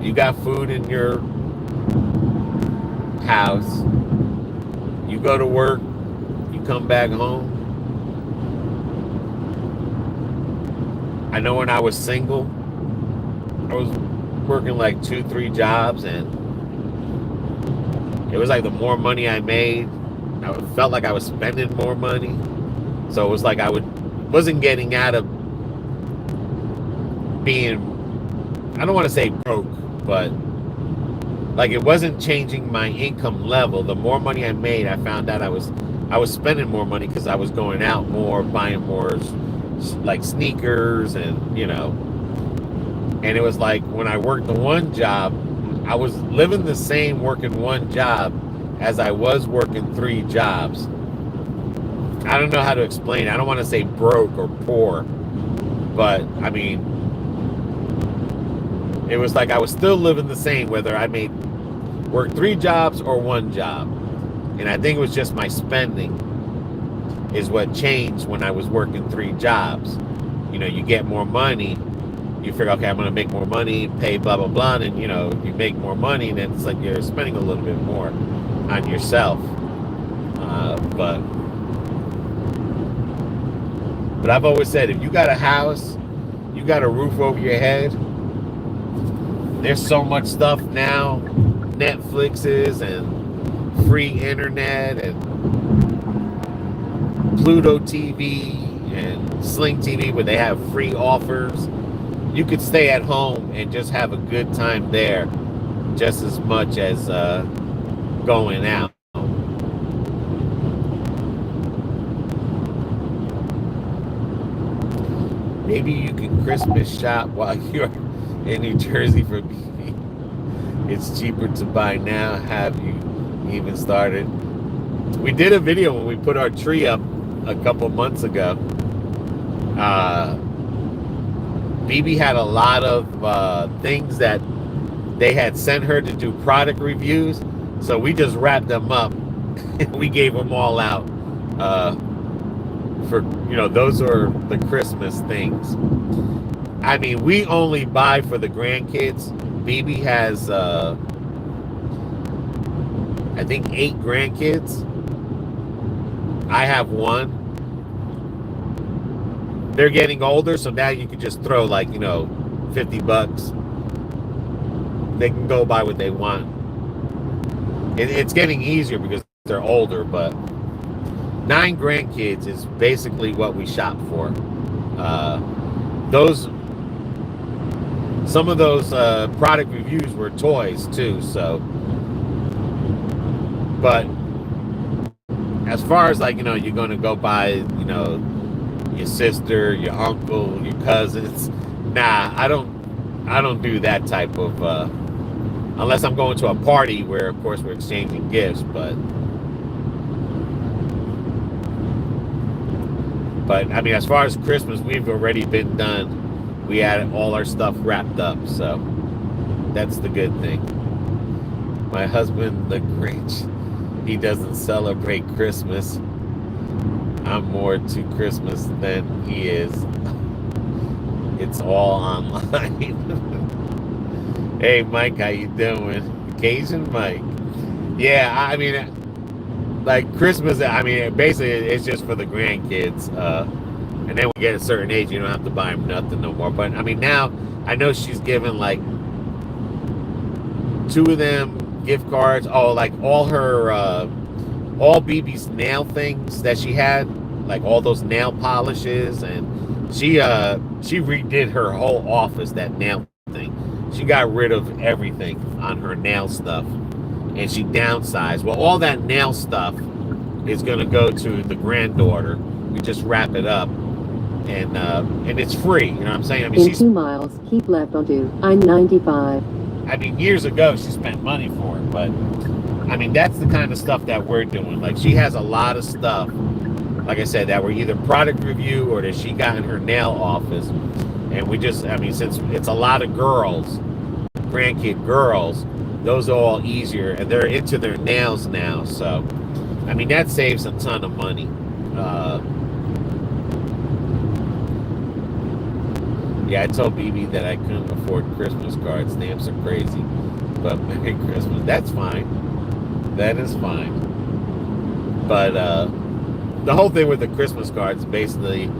you got food in your house, you go to work, you come back home. I know when I was single, I was working like 2-3 jobs, and it was like the more money I made, I felt like I was spending more money. So it was like wasn't getting out of being, I don't want to say broke, but like it wasn't changing my income level. The more money I made, I found out I was spending more money because I was going out more, buying more like sneakers, and and it was like when I worked the one job, I was living the same working one job as I was working 3 jobs. I don't know how to explain it. I don't want to say broke or poor, but I mean, it was like I was still living the same whether I work 3 jobs or 1 job. And I think it was just my spending is what changed when I was working 3 jobs. You get more money, you figure, okay, I'm going to make more money, pay blah, blah, blah. And, you know, you make more money, and then it's like you're spending a little bit more on yourself. But I've always said, if you got a house, you got a roof over your head, there's so much stuff now, Netflixes and free internet and Pluto TV and Sling TV, where they have free offers. You could stay at home and just have a good time there just as much as going out. Maybe you can Christmas shop while you're in New Jersey for BB. It's cheaper to buy now. Have you even started? We did a video when we put our tree up a couple months ago. BB had a lot of things that they had sent her to do product reviews, so we just wrapped them up and we gave them all out for, you know, those are the Christmas things. I mean, we only buy for the grandkids. BB has I think 8 grandkids. I have 1. They're getting older, so now you can just throw, like, you know, $50. They can go buy what they want. It's getting easier because they're older, but 9 grandkids is basically what we shop for. Some of those product reviews were toys too, so. But as far as, like, you know, you're going to go buy, you know, your sister, your uncle, your cousins, nah, I don't do that type of, unless I'm going to a party where, of course, we're exchanging gifts, but I mean, as far as Christmas, we've already been done. We had all our stuff wrapped up, so that's the good thing. My husband, the Grinch, he doesn't celebrate Christmas. I'm more to Christmas than he is. It's all online. Hey, Mike, how you doing? Cajun Mike. Yeah, I mean, like, Christmas, I mean, basically it's just for the grandkids. And then we get a certain age, you don't have to buy them nothing no more. But I mean, now I know she's given like 2 of them gift cards. Oh, like all her, all BB's nail things that she had, like all those nail polishes, and she redid her whole office, that nail thing. She got rid of everything on her nail stuff, and she downsized. Well, all that nail stuff is going to go to the granddaughter. We just wrap it up, and it's free. You know what I'm saying? I mean, In 2 miles, keep left onto I-95. I mean, years ago she spent money for it, but I mean, that's the kind of stuff that we're doing. Like, she has a lot of stuff, like I said, that were either product review or that she got in her nail office. And we just, I mean, since it's a lot of girls, grandkid girls, those are all easier, and they're into their nails now. So, I mean, that saves a ton of money. Yeah, I told BB that I couldn't afford Christmas cards. Stamps are crazy. But Merry Christmas. That's fine. That is fine. But the whole thing with the Christmas cards is basically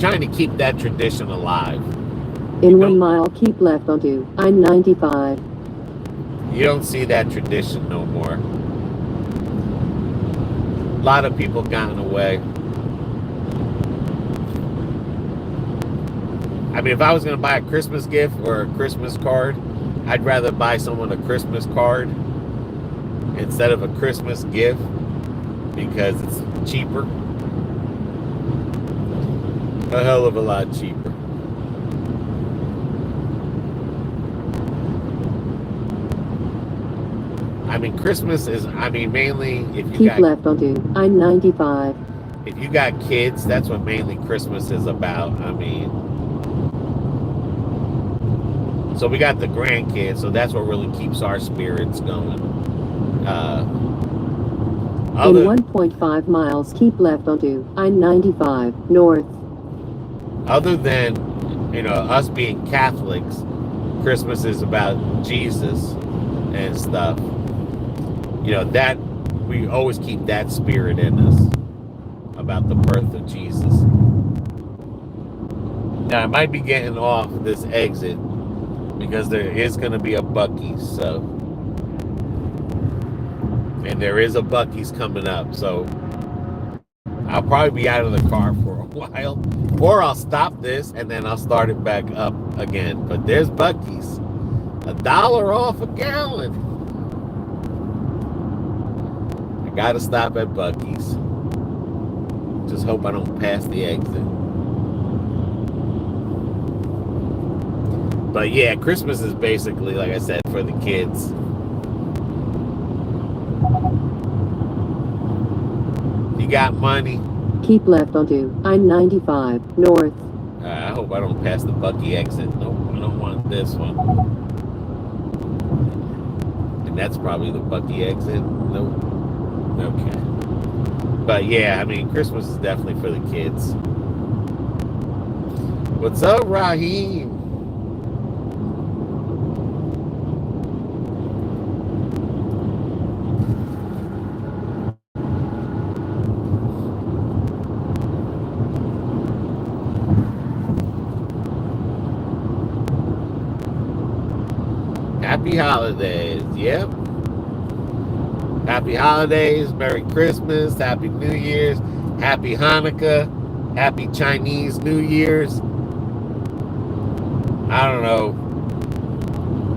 trying to keep that tradition alive. In 1 mile, keep left onto I-95. You don't see that tradition no more. A lot of people gotten away. I mean, if I was going to buy a Christmas gift or a Christmas card, I'd rather buy someone a Christmas card instead of a Christmas gift because it's cheaper. A hell of a lot cheaper. I mean, Christmas is, I mean, mainly if you keep left onto I-95. If you got kids, that's what mainly Christmas is about. I mean, so we got the grandkids, so that's what really keeps our spirits going. In 1.5 miles, keep left onto I-95 north. Other than you know, us being Catholics, Christmas is about Jesus and stuff. You know, that we always keep that spirit in us about the birth of Jesus. Now, I might be getting off this exit because there is going to be a Buc-ee's, so, and there is a Buc-ee's coming up, so I'll probably be out of the car for a while, or I'll stop this and then I'll start it back up again. But there's Buc-ee's, $1 off a gallon. I gotta stop at Buc-ee's. Just hope I don't pass the exit. But yeah, Christmas is basically, like I said, for the kids. You got money? Keep left onto I-95 North. I hope I don't pass the Buc-ee exit. Nope, I don't want this one. And that's probably the Buc-ee exit. Nope. Okay. But yeah, I mean, Christmas is definitely for the kids. What's up, Raheem? Happy holidays. Yep. Happy holidays. Merry Christmas. Happy New Year's. Happy Hanukkah. Happy Chinese New Year's. I don't know.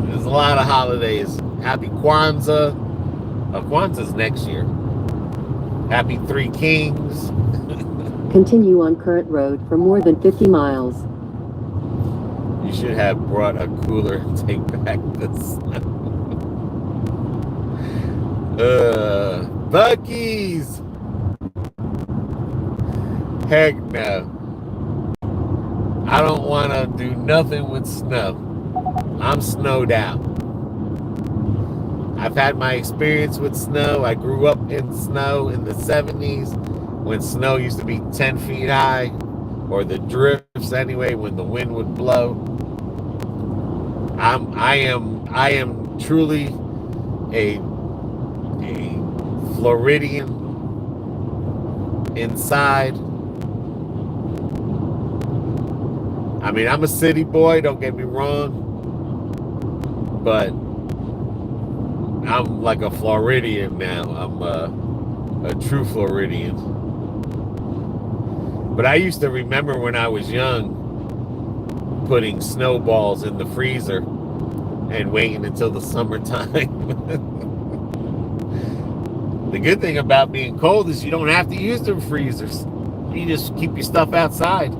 There's a lot of holidays. Happy Kwanzaa. Kwanzaa's next year. Happy Three Kings. Continue on current road for more than 50 miles. You should have brought a cooler and take back the snow. Buc-ee's. Heck no. I don't want to do nothing with snow. I'm snowed out. I've had my experience with snow. I grew up in snow in the 70s when snow used to be 10 feet high, or the drifts anyway, when the wind would blow. I am truly a Floridian inside. I mean, I'm a city boy, don't get me wrong, but I'm like a Floridian now. I'm a true Floridian. But I used to remember when I was young, putting snowballs in the freezer and waiting until the summertime. The good thing about being cold is you don't have to use the freezers. You just keep your stuff outside.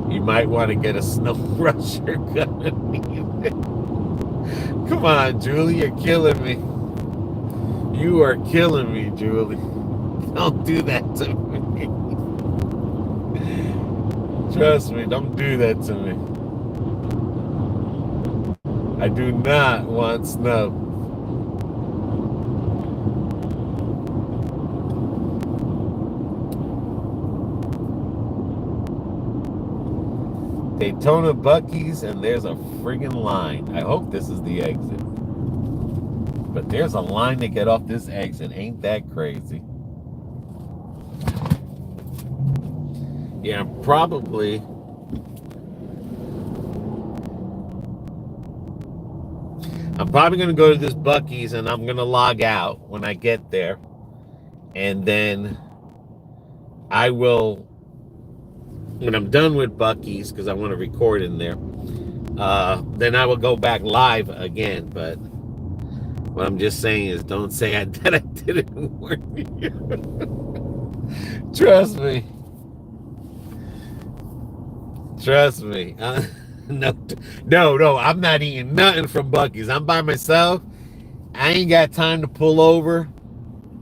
You might want to get a snow rusher gun. Come on, Julie, you're killing me. You are killing me, Julie. Don't do that to me. Trust me, don't do that to me. I do not want snow. Daytona Buc-ee's, and there's a friggin' line. I hope this is the exit. But there's a line to get off this exit. Ain't that crazy? Yeah, I'm probably going to go to this Buc-ee's and I'm going to log out when I get there. And then I will, when I'm done with Buc-ee's, because I want to record in there, then I will go back live again. But what I'm just saying is, don't say that I didn't warn you. Trust me. Trust me. No, I'm not eating nothing from Buc-ee's. I'm by myself. I ain't got time to pull over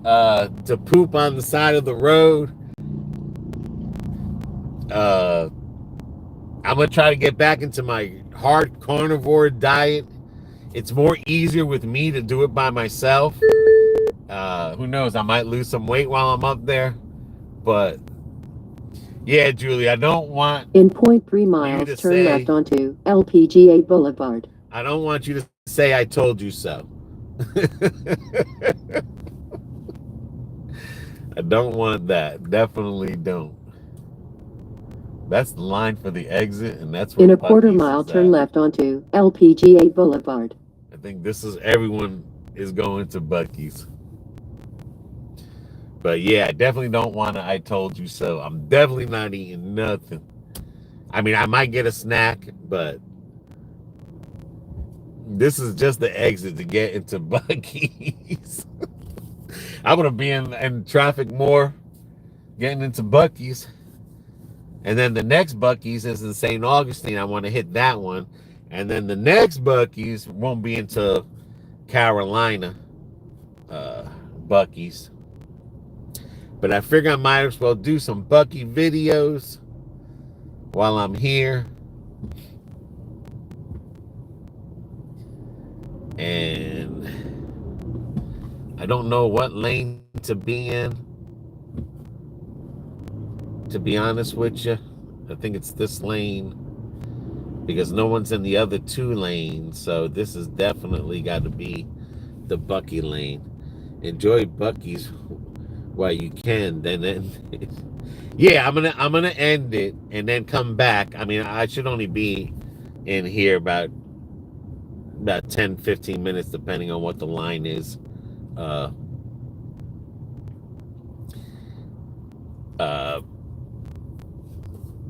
to poop on the side of the road. I'm going to try to get back into my hard carnivore diet It's more easier with me to do it by myself. Who knows? I might lose some weight while I'm up there. But yeah, Julie, I don't want In 0.3 miles, to turn say, left onto LPGA Boulevard. I don't want you to say I told you so. I don't want that. Definitely don't. That's the line for the exit, and that's where In a quarter Buc-ee's mile, is turn at. left onto LPGA Boulevard. I think this is everyone is going to Buc-ee's. But yeah, I definitely don't want to I told you so. I'm definitely not eating nothing. I mean, I might get a snack, but this is just the exit to get into Buc-ee's. I'm going to be in traffic more getting into Buc-ee's. And then the next Buc-ee's is in St. Augustine. I want to hit that one. And then the next Buc-ee's won't be into Carolina Buc-ee's. But I figure I might as well do some Buc-ee videos while I'm here. And I don't know what lane to be in, to be honest with you. I think it's this lane because no one's in the other two lanes. So this has definitely got to be the Buc-ee lane. Enjoy Buc-ee's while you can. Then yeah, I'm gonna end it and then come back. I mean, I should only be in here about 10-15 minutes depending on what the line is.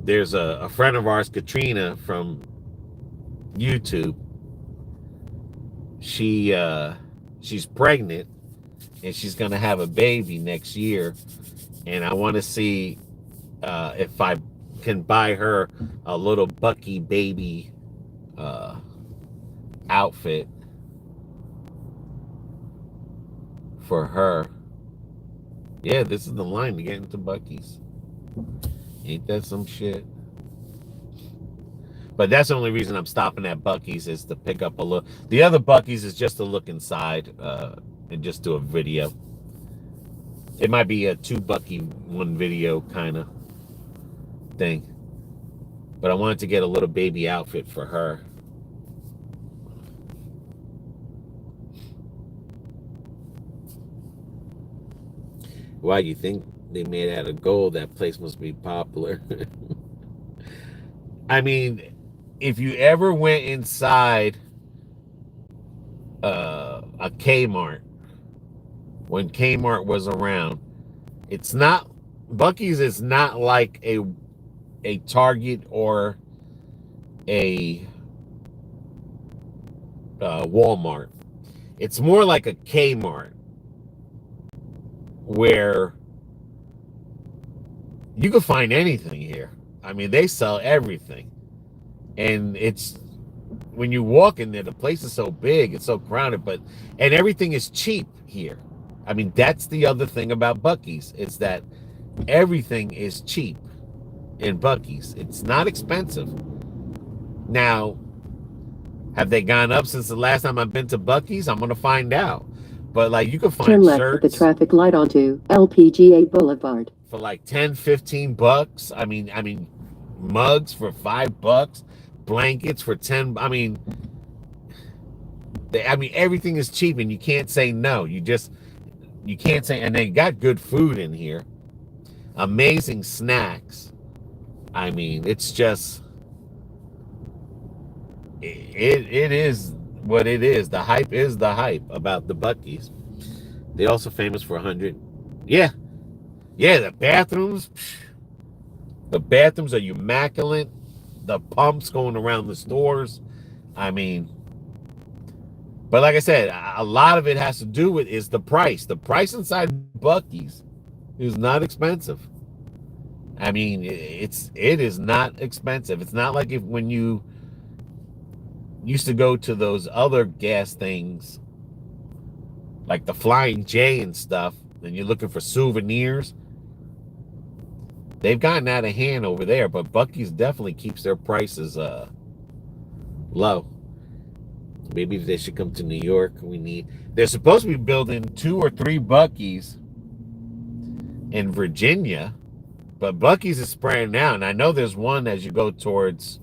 There's a friend of ours, Katrina, from YouTube. She's pregnant and she's gonna have a baby next year, and I want to see if I can buy her a little Buc-ee baby outfit for her. Yeah, this is the line to get into Buc-ee's. Ain't that some shit? But that's the only reason I'm stopping at Buc-ee's is to pick up a look. The other Buc-ee's is just to look inside and just do a video. It might be a 2 Buc-ee 1 video kind of thing. But I wanted to get a little baby outfit for her. Why you think they made out of gold? That place must be popular. I mean, if you ever went inside a Kmart when Kmart was around, it's not, Buc-ee's is not like a Target or a Walmart. It's more like a Kmart where you can find anything here. I mean, they sell everything. And it's, when you walk in there, the place is so big, it's so crowded, and everything is cheap here. I mean, that's the other thing about Buc-ee's, is that everything is cheap in Buc-ee's. It's not expensive. Now, have they gone up since the last time I've been to Buc-ee's? I'm going to find out. But like, you can find Turn left shirts at the traffic light onto LPGA Boulevard for like 10-15 bucks. I mean mugs for $5, blankets for 10. I mean everything is cheap and you can't say no. You can't say, and they got good food in here. Amazing snacks. I mean, it's just it is what it is. The hype is the hype about the Buc-ee's. They're also famous for 100. Yeah, the bathrooms. The bathrooms are immaculate. The pumps going around the stores. I mean, but like I said, a lot of it has to do with is the price. The price inside Buc-ee's is not expensive. I mean, it is not expensive. It's not like when you used to go to those other gas things like the Flying J and stuff, and you're looking for souvenirs. They've gotten out of hand over there, but Buc-ee's definitely keeps their prices low. Maybe they should come to New York. They're supposed to be building 2 or 3 Buc-ee's in Virginia, but Buc-ee's is spreading out. And I know there's one as you go towards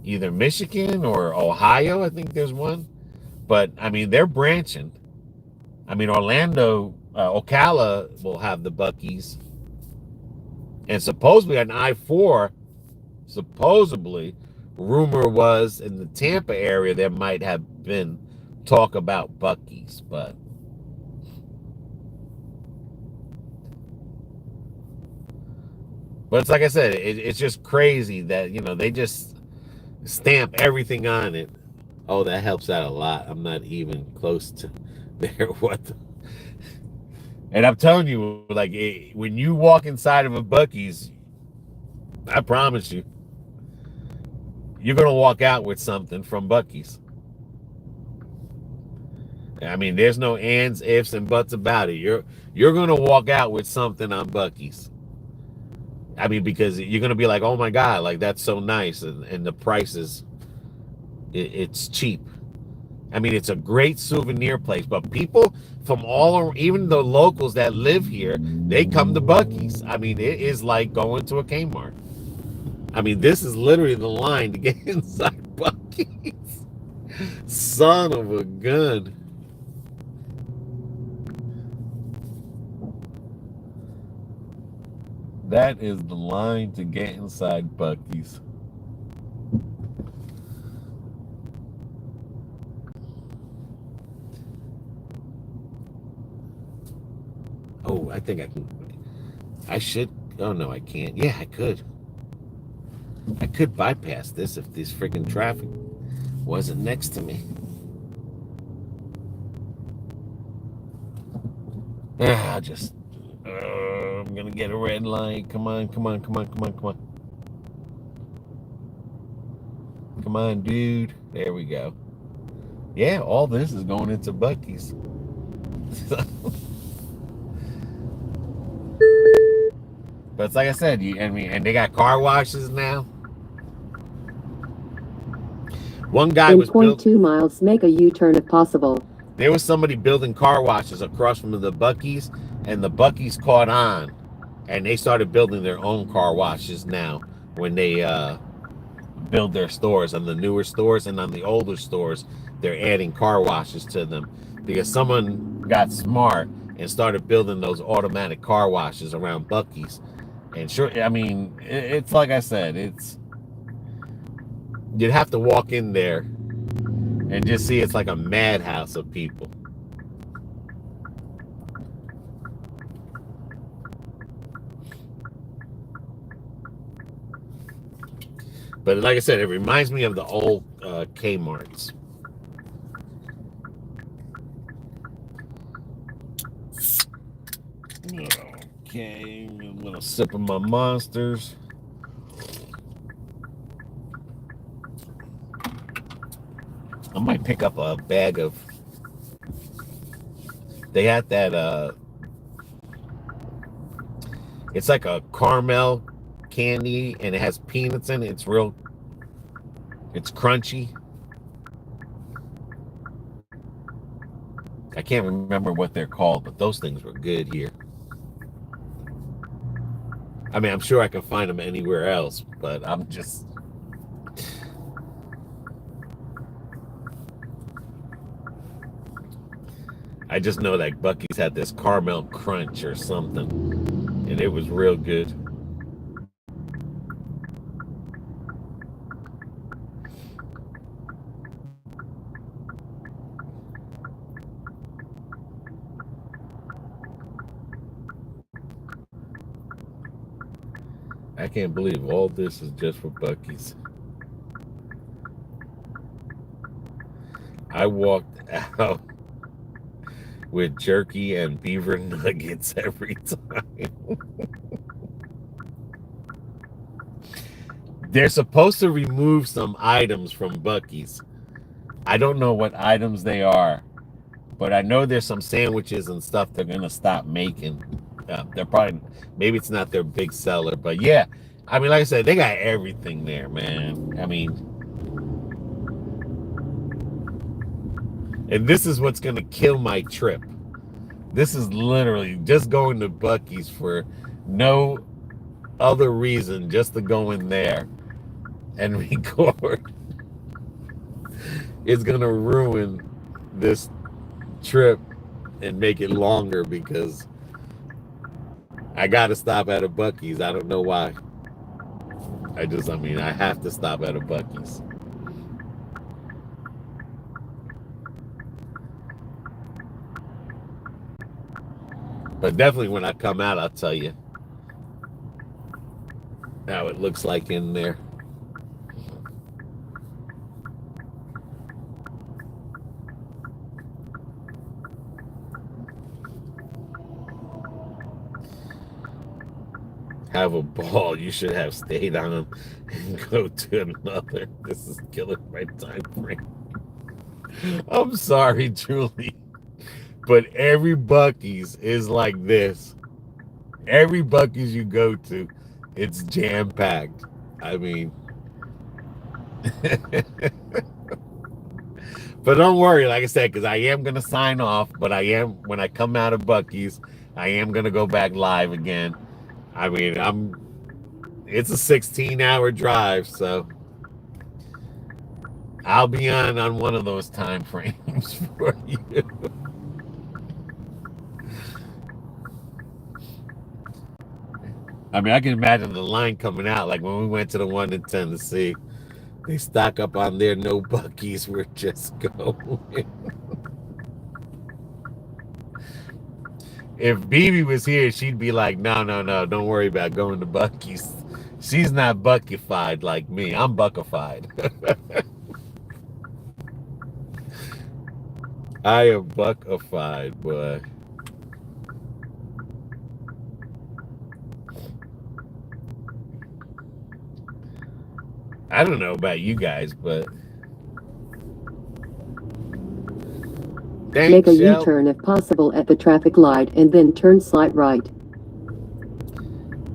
either Michigan or Ohio. I think there's one. But, I mean, they're branching. I mean, Orlando, Ocala will have the Buc-ee's. And supposedly on I-4, rumor was in the Tampa area there might have been talk about Buc-ee's, but it's like I said, it's just crazy that, you know, they just stamp everything on it. Oh, that helps out a lot. I'm not even close to there. And I'm telling you, like, when you walk inside of a Buc-ee's, I promise you, you're going to walk out with something from Buc-ee's. I mean, there's no ands, ifs, and buts about it. You're going to walk out with something on Buc-ee's. I mean, because you're going to be like, oh my God, like, that's so nice. And the price is, it's cheap. I mean, it's a great souvenir place, but people from even the locals that live here, they come to Buc-ee's. I mean, it is like going to a Kmart. I mean, this is literally the line to get inside Buc-ee's. Son of a gun. That is the line to get inside Buc-ee's. Oh, I think I can. I should. Oh, no, I can't. Yeah, I could. I could bypass this if this freaking traffic wasn't next to me. I'm going to get a red light. Come on. Come on, dude. There we go. Yeah, all this is going into Buc-ee's. But it's like I said, and they got car washes now. One guy in was 0.2 miles, make a U-turn if possible. There was somebody building car washes across from the Buc-ee's, and the Buc-ee's caught on, and they started building their own car washes now when they build their stores. On the newer stores and on the older stores, they're adding car washes to them because someone got smart and started building those automatic car washes around Buc-ee's. And sure, I mean, it's like I said, you'd have to walk in there and just see it's like a madhouse of people. But like I said, it reminds me of the old Kmart's. Okay, a little sip of my Monsters. I might pick up a bag of. They had that. It's like a caramel candy, and it has peanuts in it. It's crunchy. I can't remember what they're called, but those things were good here. I mean, I'm sure I can find them anywhere else, but I just know that Buc-ee's had this caramel crunch or something, and it was real good. I can't believe all this is just for Buc-ee's. I walked out with jerky and beaver nuggets every time. They're supposed to remove some items from Buc-ee's. I don't know what items they are, but I know there's some sandwiches and stuff they're going to stop making. They're probably, maybe it's not their big seller, but yeah. I mean, like I said, they got everything there, man. I mean, And this is what's going to kill my trip. This is literally just going to Buc-ee's for no other reason, just to go in there and record. It's going to ruin this trip and make it longer because I got to stop at a Buc-ee's. I don't know why. I have to stop at a Buc-ee's. But definitely when I come out, I'll tell you how it looks like in there. Have a ball. You should have stayed on and go to another. This is killing my time frame. I'm sorry, Julie. But every Buc-ee's is like this. Every Buc-ee's you go to, it's jam-packed. I mean, but don't worry, like I said, because I am going to sign off, but when I come out of Buc-ee's, I am going to go back live again. I mean, it's a 16-hour drive, so I'll be on one of those time frames for you. I mean, I can imagine the line coming out, like when we went to the one in Tennessee. They stock up on their no Buc-ee's. We're just going. If BB was here, she'd be like, no, don't worry about going to Buc-ee's. She's not Buc-ified like me. I'm Buc-ified. I am Buc-ified, boy. I don't know about you guys, but make a U-turn if possible at the traffic light and then turn slight right.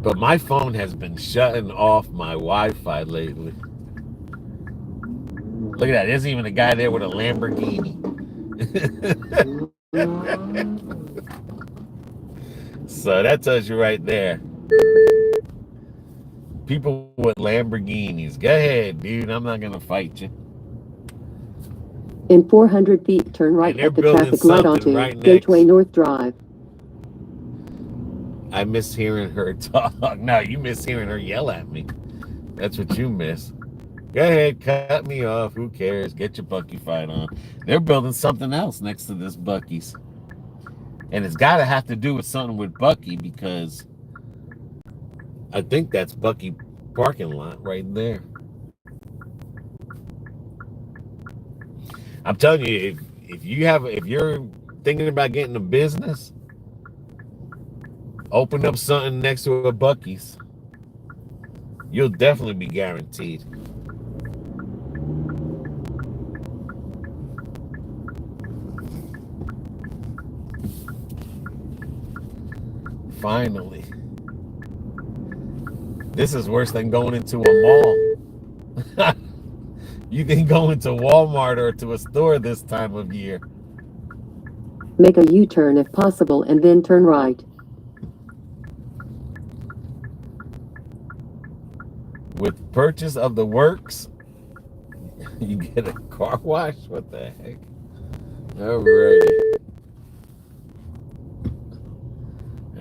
But my phone has been shutting off my Wi-Fi lately. Look at that. There's even a guy there with a Lamborghini. So that tells you right there. People with Lamborghinis. Go ahead, dude. I'm not going to fight you. In 400 feet, turn right at the traffic light onto Gateway North Drive. I miss hearing her talk. No, you miss hearing her yell at me. That's what you miss. Go ahead, cut me off. Who cares? Get your Buc-ee fight on. They're building something else next to this Buc-ee's. And it's got to have to do with something with Buc-ee because I think that's Buc-ee parking lot right there. I'm telling you, if you're thinking about getting a business, open up something next to a Buc-ee's. You'll definitely be guaranteed. Finally. This is worse than going into a mall. You can go into Walmart or to a store this time of year. Make a U-turn if possible and then turn right. With purchase of the works, you get a car wash? What the heck? Alrighty.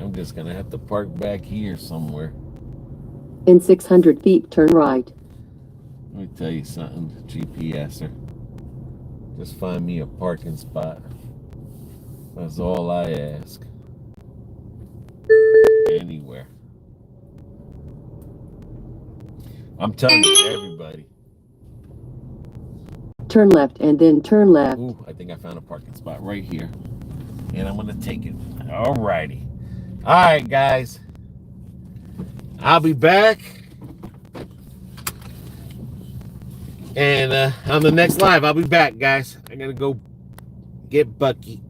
I'm just going to have to park back here somewhere. In 600 feet, turn right. Let me tell you something, GPSer. Just find me a parking spot. That's all I ask. Anywhere. I'm telling you, everybody. Turn left and then turn left. Ooh, I think I found a parking spot right here. And I'm going to take it. Alrighty. Alright, guys. I'll be back. And on the next live, I'll be back, guys. I got to go get Buc-ee.